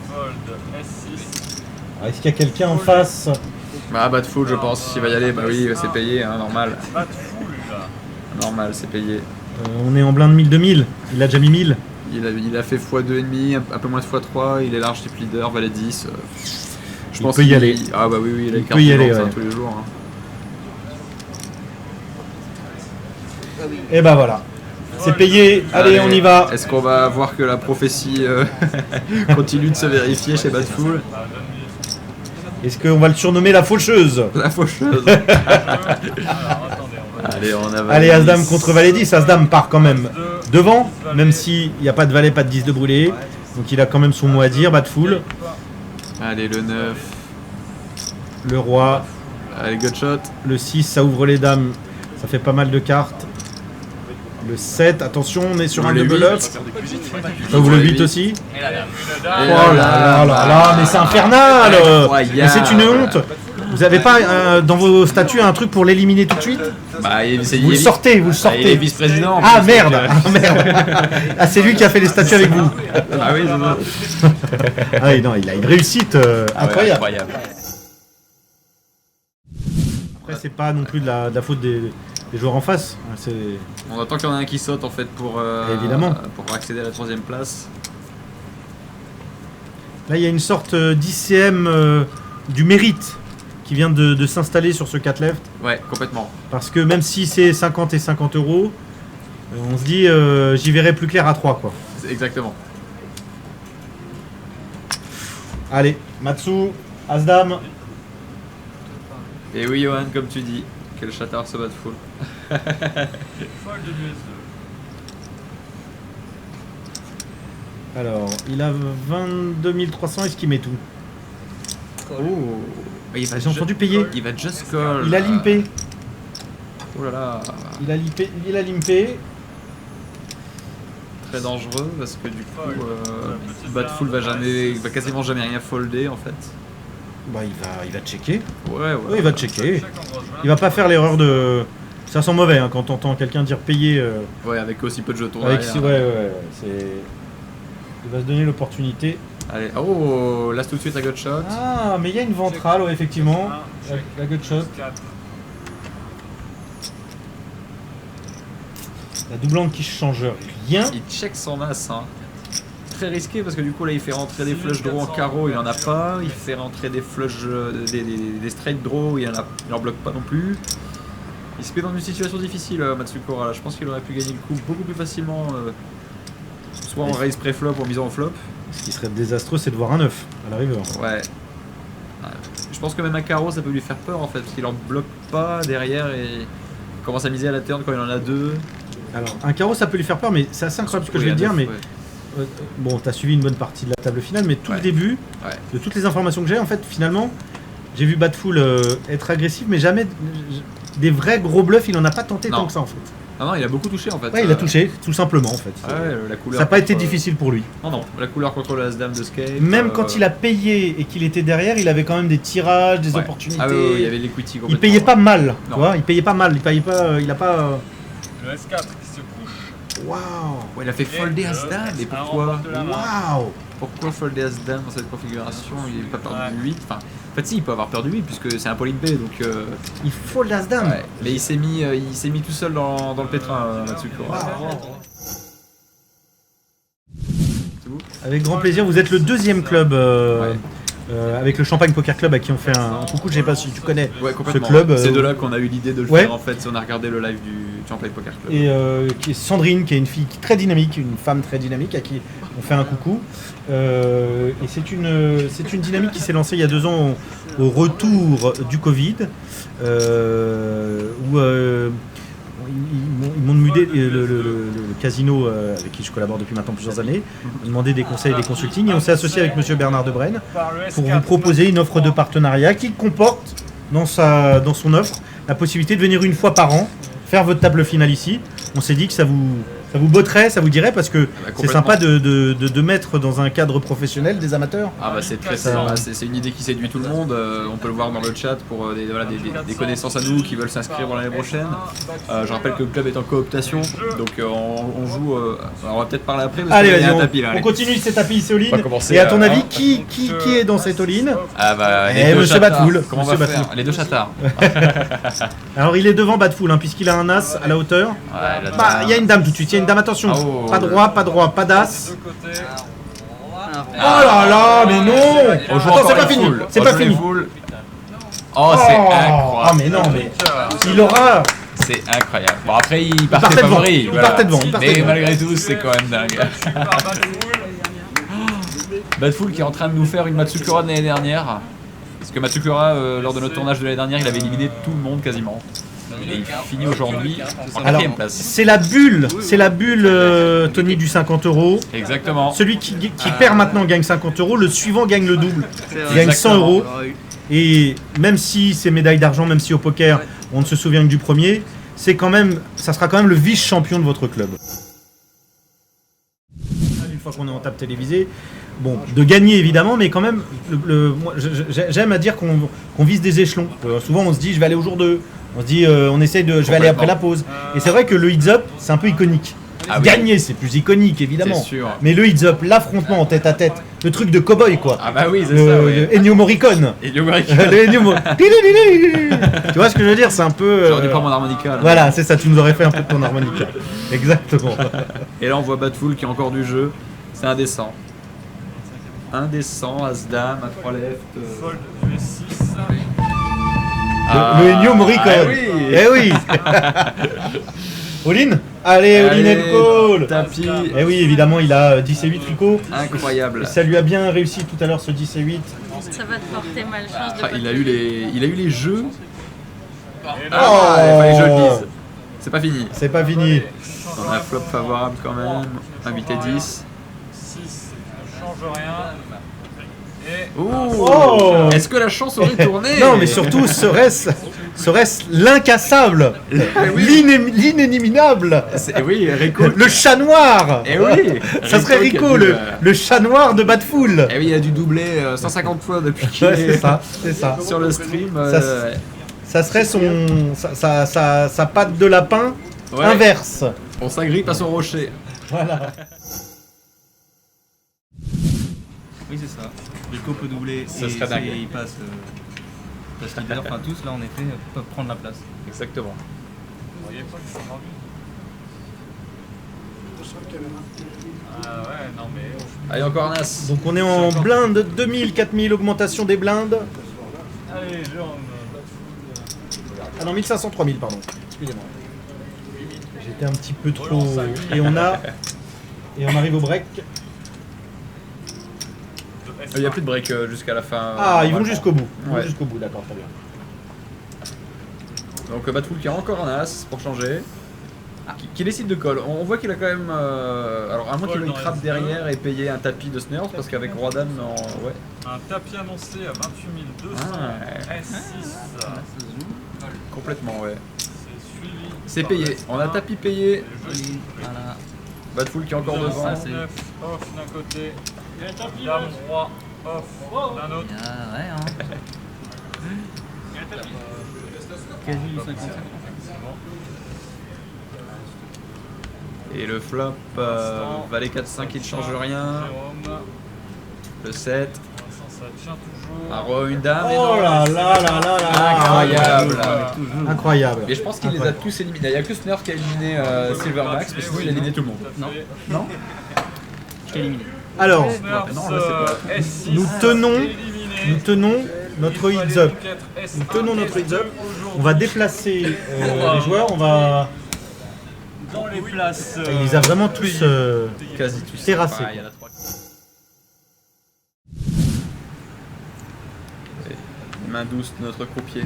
Fold S6. Alors, est-ce qu'il y a quelqu'un en face? Bah Batful, je pense, s'il va y aller, bah oui, c'est payé, hein, normal. Pas de full là. Normal, c'est payé. On est en blind 1000-2000. Il a déjà mis 1000. Il a fait x2,5, un peu moins de x3, il est large type leader, valet 10. Je Il pense peut y qu'il- aller. Ah bah oui, il a Il peut y aller, ouais. tous les jours. Hein. Et bah voilà. C'est payé. Allez, on y va. Est-ce qu'on va voir que la prophétie continue de se vérifier chez Batful? Est-ce qu'on va le surnommer la faucheuse? La faucheuse. Alors attendez, on va. Allez, on a Allez, As-Dame contre Valet 10. As-Dame part quand même devant, même s'il n'y a pas de Valet, pas de 10 de brûlé. Donc il a quand même son mot à dire. Batful. Allez, le 9. Le roi. Allez, Gutshot. Le 6, ça ouvre les dames. Ça fait pas mal de cartes. Le 7, attention, on est sur un Le double 8. up. Ça ouvre le 8 aussi. Et la dame. Oh là là là là, mais c'est infernal. Incroyable. Mais c'est une honte. Vous avez pas dans vos statuts un truc pour l'éliminer tout de suite? Bah, Vous le sortez, vous le Il est sortez. vice-président. en Ah plus, merde, donc, ah merde. Ah, c'est lui qui a fait les statuts avec vous. Ah oui, c'est ça. Ah oui, non, il a une réussite Ah ouais, incroyable. incroyable. Après, c'est pas non plus de la faute des joueurs en face. C'est... On attend qu'il y en ait un qui saute en fait pour, Évidemment. pour accéder à la 3ème place. Là, il y a une sorte d'ICM du mérite qui vient de s'installer sur ce 4 left. Ouais, complètement. Parce que même si c'est 50 et 50 euros, on se dit j'y verrai plus clair à 3 quoi. Exactement. Allez, Matsu, As-Dame. Et oui, Johan, comme tu dis, quel chatard ce Batful. Fold de l'US2. Alors, il a 22 300, est-ce qu'il met tout? Oh, il va J'ai entendu payer. Il va just call. Il a limpé. Oh là là. Il a limpé. Très dangereux parce que du coup, Batful va quasiment jamais rien folder en fait. Bah, il va checker. Ouais. Oui, il va checker. Il va pas faire l'erreur de... Ça sent mauvais hein, quand t'entends quelqu'un dire payer Ouais, avec aussi peu de jetons. avec... derrière. Ouais, c'est... Il va se donner l'opportunité. Allez, oh, là tout de suite la Gutshot. Ah, mais il y a une ventrale, ouais, effectivement. La gutshot. La doublante qui change rien. Il check son as. Hein. Très risqué parce que du coup là il fait rentrer des flush draw en carreau, il en a pas. Il fait rentrer des flush, des straight draw, il en bloque pas non plus. Il se met dans une situation difficile, Matsukura. Là. Je pense qu'il aurait pu gagner le coup beaucoup plus facilement. Soit en raise pré-flop ou en misant en flop. Ce qui serait désastreux, c'est de voir un 9 à la river. Ouais. Je pense que même un carreau ça peut lui faire peur en fait, parce qu'il en bloque pas derrière et commence à miser à la turn quand il en a 2. Alors, un carreau, ça peut lui faire peur, mais c'est assez incroyable ce que je vais te dire. Mais bon, t'as suivi une bonne partie de la table finale, mais tout le début, de toutes les informations que j'ai, en fait, finalement, j'ai vu Batful être agressif, mais jamais des vrais gros bluffs, il en a pas tenté tant que ça, en fait. Non, il a beaucoup touché en fait. Ouais, il a touché, tout simplement, en fait. La couleur ça n'a pas été difficile pour lui. Non, la couleur contre le As-Dame de Scape. Même quand il a payé et qu'il était derrière, il avait quand même des tirages, des opportunités. Ah oui, il y avait l'equity complètement. Il payait pas mal, tu vois, il payait pas mal, il payait pas, il a pas... Le S4 qui se couche. Waouh. Ouais, il a fait folder As-Dame, et pourquoi Waouh. Pourquoi folder As-Dame dans cette configuration? Il n'a pas peur du 8. Enfin, en fait, si, il peut avoir peur du 8 puisque c'est un Polype, donc. Il faut l'As-Dame. Ouais. Mais il s'est mis tout seul dans le pétrin là-dessus. Avec grand plaisir, vous êtes le deuxième club avec le Champagne Poker Club à qui on fait un coucou. Je sais pas si tu connais ce club. C'est de là qu'on a eu l'idée de le faire en fait. On a regardé le live du Champagne Poker Club. Et qui est Sandrine, qui est une fille très dynamique, une femme très dynamique à qui on fait un coucou. Et c'est une dynamique qui s'est lancée il y a 2 ans au retour du Covid, où ils m'ont demandé, le casino avec qui je collabore depuis maintenant plusieurs années, m'ont demandé des conseils et des consultings, et on s'est associé avec monsieur Bernard Debrenne pour vous proposer une offre de partenariat qui comporte dans son offre la possibilité de venir une fois par an faire votre table finale ici. On s'est dit que ça vous botterait, ça vous dirait, parce que c'est sympa de mettre dans un cadre professionnel des amateurs. Ah bah c'est très sympa, c'est une idée qui séduit tout le monde, on peut le voir dans le chat pour des connaissances à nous qui veulent s'inscrire pour l'année prochaine. Je rappelle que le club est en cooptation, donc on joue, on va peut-être parler après, parce allez, qu'il y a un tapis là. On continue ces tapis ici all-in. commencer, et à ton avis, qui est dans cette all-in? Ah bah, Monsieur Batful. Comment on va faire? Les deux chattards. Alors il est devant Batful, puisqu'il a un as à la hauteur. Il y a une dame tout de suite, il y a une dame, attention. Pas droit, pas d'as. Oh là là, mais non! Attends, c'est pas fini, c'est pas fini. Oh, c'est incroyable. Ah mais non, mais il aura... C'est incroyable. Bon après il partait favori. Il partait devant. Mais malgré tout c'est quand même dingue. Batful qui est en train de nous faire une Matsukura de l'année dernière. Parce que Matsukura, lors de notre tournage de l'année dernière, il avait éliminé tout le monde quasiment. Et il finit aujourd'hui en 4ème place. C'est la bulle Tony du 50 €. Exactement. Celui qui perd maintenant gagne 50 €, le suivant gagne le double. Il gagne 100 €. Et même si c'est médaille d'argent, même si au poker on ne se souvient que du premier, ça sera quand même le vice-champion de votre club. Une fois qu'on est en table télévisée, bon, de gagner évidemment, mais quand même, moi, j'aime à dire qu'on vise des échelons. Souvent on se dit je vais aller au jour 2. On se dit, je vais aller après la pause. Et c'est vrai que le heads-up, c'est un peu iconique. Gagner, c'est plus iconique, évidemment. Sûr. Mais le heads-up, l'affrontement en tête-à-tête, le truc de cow-boy, quoi. Ah bah oui, c'est ça, oui. Ennio Morricone. Ennio Morricone. Tu vois ce que je veux dire? C'est un peu... J'aurais dû prendre mon harmonica. Là. Voilà, c'est ça, tu nous aurais fait un peu de ton harmonica. Exactement. Et là, on voit Batful qui est encore du jeu. C'est indécent. Indécent, As-Dame, à 3 left. Fold du S6. Le Ennio Morricone. Ah oui. Eh oui. All-in? Allez, all-in and call. Tapis. Eh oui, évidemment, il a 10 et 8 Rico. Incroyable. Et ça lui a bien réussi tout à l'heure, ce 10 et 8. Ça va te porter malchance de il a eu les jeux. Oh. Il fallait que je le dise. C'est pas fini. C'est pas fini. On a un flop favorable quand même. 1 8 et 10. 6, ne change rien. Et Oh. Est-ce que la chance aurait tourné? Non, mais surtout, serait-ce l'incassable, l'inéliminable, oui, Rico. le chat noir. Eh oui. Ça serait Rico, le chat noir de Batful. Eh oui, il a dû doubler 150 fois depuis qu'il Ouais, est c'est ça. sur le stream. Ça serait sa patte de lapin inverse. On s'agrippe à son rocher. Voilà. Oui, c'est ça. Rico peut doubler Ça et serait dingue. il passe leader. Enfin, tous là en effet peuvent prendre la place. Exactement. vous voyez pas qu'ils sont rendus. Ah ouais, non mais... Allez, encore un as. Donc on est en blinde 2000, 4000, augmentation des blindes. Allez, Ah non, 1500, 3000, pardon. Excusez-moi. J'étais un petit peu trop... Et on arrive au break. Il n'y a plus de break jusqu'à la fin. Ah, ils vont jusqu'au bout. Ils vont Ouais. jusqu'au bout, d'accord, très bien. Donc Batful qui a encore un as pour changer. Qui décide de call. On voit qu'il a quand même. Alors à moins qu'il ait une trappe derrière et payer un tapis de Snurf parce qu'avec Roi Dame, ouais. Un tapis annoncé à 28 200 S6. Complètement, ouais. C'est suivi. C'est payé. On a tapis payé. Voilà. Batful qui est encore devant. Ça, c'est- 9 off d'un côté. Dame roi off d'un autre. Ah ouais, hein. Quasi du 50-50. Et le flop, valet 4-5, il ne change rien. Jérôme. Le 7. Pour l'instant, ça tient toujours. Un roi, une dame. et Oh non. là là là là là. Incroyable. Incroyable. Mais je pense qu'il les a tous éliminés. Il n'y a que Snurf qui a éliminé Silvermax, mais sinon il a éliminé tout le monde. Non. Non. Je t'ai éliminé. Alors, Snurfs, non, là, c'est pas- S6, nous tenons- éliminé. nous tenons notre Il heads fallait up. du 4 S1, Nous tenons notre heads up. aujourd'hui. On va déplacer les joueurs. On va. Dans les places. Il les a vraiment tous. Quasi tous. Terrassé. Il y en a 3. Main douce de notre croupier.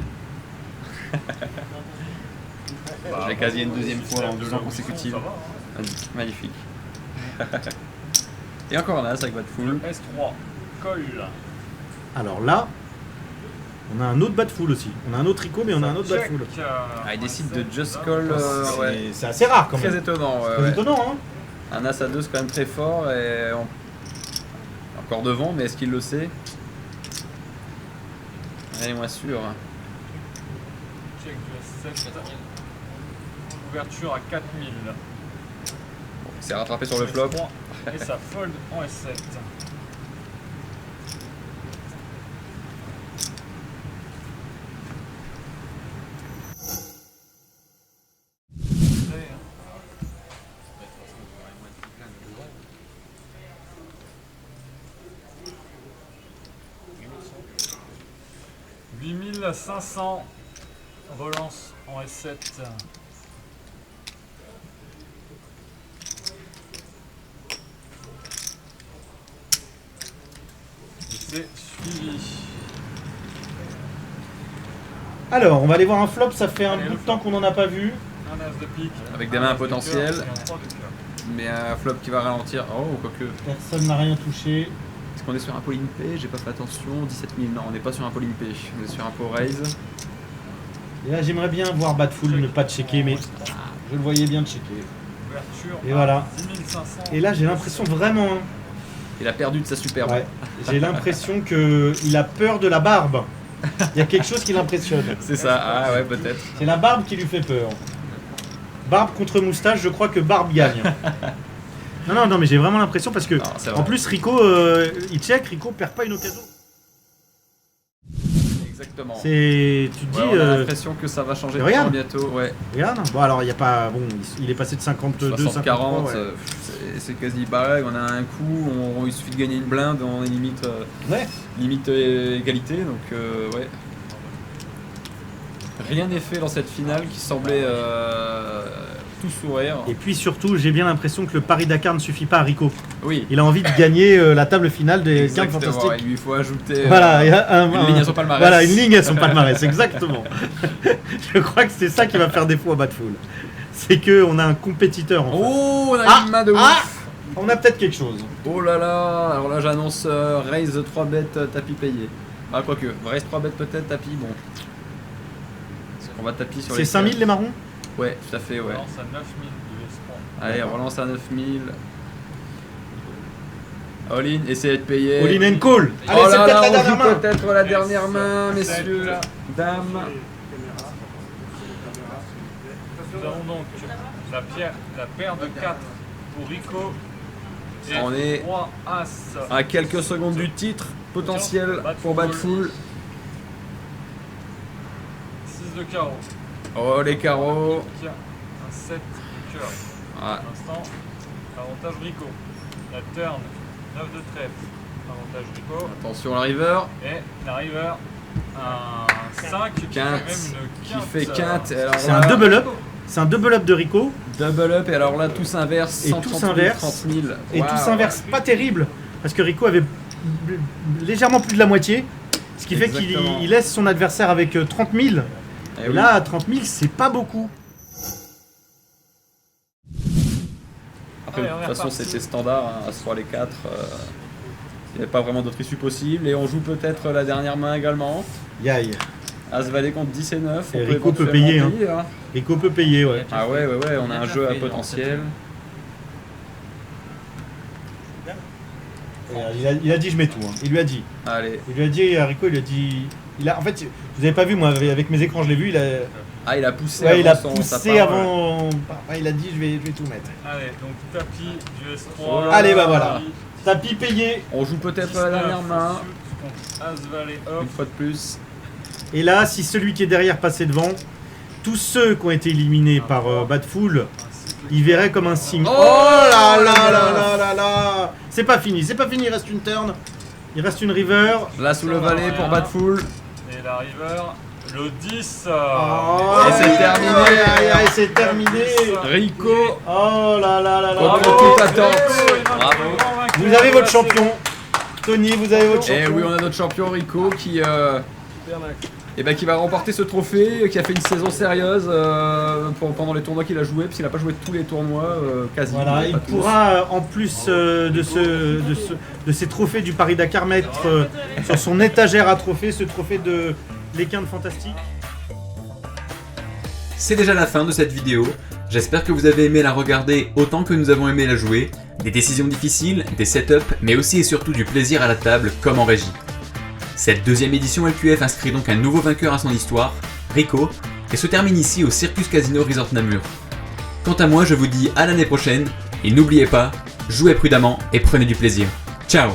J'ai quasi une deuxième fois en 2 ans consécutifs. Magnifique. Et encore un as avec Batful. S3. Colle. Alors là, on a un autre Batful aussi. On a un autre Rico, mais on a un autre Batful. Ah, il décide de just call. Ouais. C'est assez rare quand Très même. étonnant. C'est ouais. étonnant, hein. Un as à 2 c'est quand même très fort et encore devant, mais est-ce qu'il le sait? Elle est moins sûre. Check du S7. Ouverture à 4000. Il s'est rattrapé sur le flop. Et ça fold en S7. « 8500 relance en S7. C'est suivi. Alors, on va aller voir un flop. Ça fait un bout de temps qu'on n'en a pas vu. Un as de pique. Avec des mains un as de potentielles. cœur et un 3 de cœur. Mais un flop qui va ralentir. Oh, quoique. Personne n'a rien touché. Est-ce qu'on est sur un Pauline P? J'ai pas fait attention. 17 000. Non, on n'est pas sur un Pauline P. On est sur un pot raise. Et là, j'aimerais bien voir Batful ne pas checker, mais je le voyais bien checker. Ouverture Et à voilà. 10500. Et là, j'ai l'impression vraiment. Hein, Il a perdu de sa superbe. ouais, j'ai l'impression qu'il a peur de la barbe. Il y a quelque chose qui l'impressionne. C'est ça. Ah ouais, peut-être. C'est la barbe qui lui fait peur. Barbe contre moustache, je crois que barbe gagne. Non, mais j'ai vraiment l'impression parce que, c'est vrai. en plus, Rico, il check, Rico perd pas une occasion. Exactement. Tu te dis, Ouais, on a l'impression que ça va changer de regarde. temps bientôt. Ouais. regarde. Bon, alors, il y a pas. Bon, il est passé de 52, 60-40, 53. Ouais. c'est quasi pareil. On a un coup, il suffit de gagner une blinde, on est limite, Ouais. limite égalité. Donc, ouais. Rien n'est fait dans cette finale qui semblait tout sourire. Et puis surtout, j'ai bien l'impression que le Paris Dakar ne suffit pas à Rico. Oui, Il a envie de gagner la table finale des 15 exactement. fantastiques. Il lui faut ajouter Voilà, il y a une ligne à son palmarès. Voilà, une ligne à son palmarès, exactement. Je crois que c'est ça qui va faire défaut à Batful. C'est qu'on a un compétiteur en face. Oh, on a Ah, une main de ouf. ah, on a peut-être quelque chose. Oh là là. Alors là, j'annonce raise 3 bêtes, tapis payé. Ah, quoique, raise 3 bêtes peut-être, tapis, bon. On va tapis sur C'est les 5000 les marrons? Ouais, tout à fait, ouais. Relance à 9000 de S3. Allez, relance à 9000. All-in, essayez de payer. All in and call. Allez, Oh c'est là peut-être là, la on dernière joue main. peut-être la dernière main, S7. messieurs, dames. Nous avons donc la paire de 4 pour Rico. Et On est 3 As. À quelques secondes du titre potentiel pour Batful. 6 de carreau. Oh, les carreaux. Tiens, un 7 de cœur. Ah, Pour l'instant, avantage Rico. La turn, 9 de trèfle. Avantage Rico. attention la river. Et la river, un 5 qui fait Quinte. même une Qui quinte. fait quinte. Et alors C'est là, un double up. C'est un double up de Rico. double up. Et alors là, tout s'inverse. Et 130 tout 000, s'inverse. 30 000. Et Waouh. tout s'inverse pas terrible. Parce que Rico avait légèrement plus de la moitié. Ce qui fait qu'il Exactement. il laisse son adversaire avec 30 000. Et là, à 30 000, c'est pas beaucoup. Après, Allez, de on est toute façon, reparti. c'était standard, hein, As-3 les 4. Il n'y avait pas vraiment d'autre issue possible. Et on joue peut-être la dernière main également. Yaï. As-Valet contre 10 et 9. Et on Rico peut éventuellement payer, hein. payer, hein. Rico peut payer, ouais. Ah ouais, on a un jeu à potentiel. Et il a dit je mets tout. Hein. Il lui a dit. Allez. Il lui a dit à Rico, il lui a dit. En fait, vous avez pas vu, moi, avec mes écrans, je l'ai vu. Ah, il a poussé Ouais, il a avant sa poussé parole. avant. Ouais, il a dit je vais tout mettre. Allez, donc tapis du S3. Oh là Allez, là. bah voilà. Tapis payé. On joue peut-être la dernière main. As-Valet Une off. fois de plus. Et là, si celui qui est derrière passait devant, tous ceux qui ont été éliminés par Badful, ils verraient comme un signe. Oh là là là là là là là. C'est pas fini, il reste une turn. Il reste une river. Là sous le valet pour Badful. Et la river, le 10. Oh, Et c'est terminé. Aïe, c'est terminé. Rico Oh là là là là. contre Bravo. toute attente. Bravo. Vous avez votre champion. Tony, vous avez votre champion. Et oui, on a notre champion Rico qui va remporter ce trophée, qui a fait une saison sérieuse pendant les tournois qu'il a joué, puisqu'il n'a pas joué tous les tournois quasi. Voilà, pas il tous. pourra, en plus de ces trophées du Paris-Dakar, mettre sur son étagère à trophées ce trophée de l'équin de Fantastique. C'est déjà la fin de cette vidéo. J'espère que vous avez aimé la regarder autant que nous avons aimé la jouer. Des décisions difficiles, des setups, mais aussi et surtout du plaisir à la table comme en régie. Cette deuxième édition LQF inscrit donc un nouveau vainqueur à son histoire, Rico, et se termine ici au Circus Casino Resort Namur. Quant à moi, je vous dis à l'année prochaine, et n'oubliez pas, jouez prudemment et prenez du plaisir. Ciao!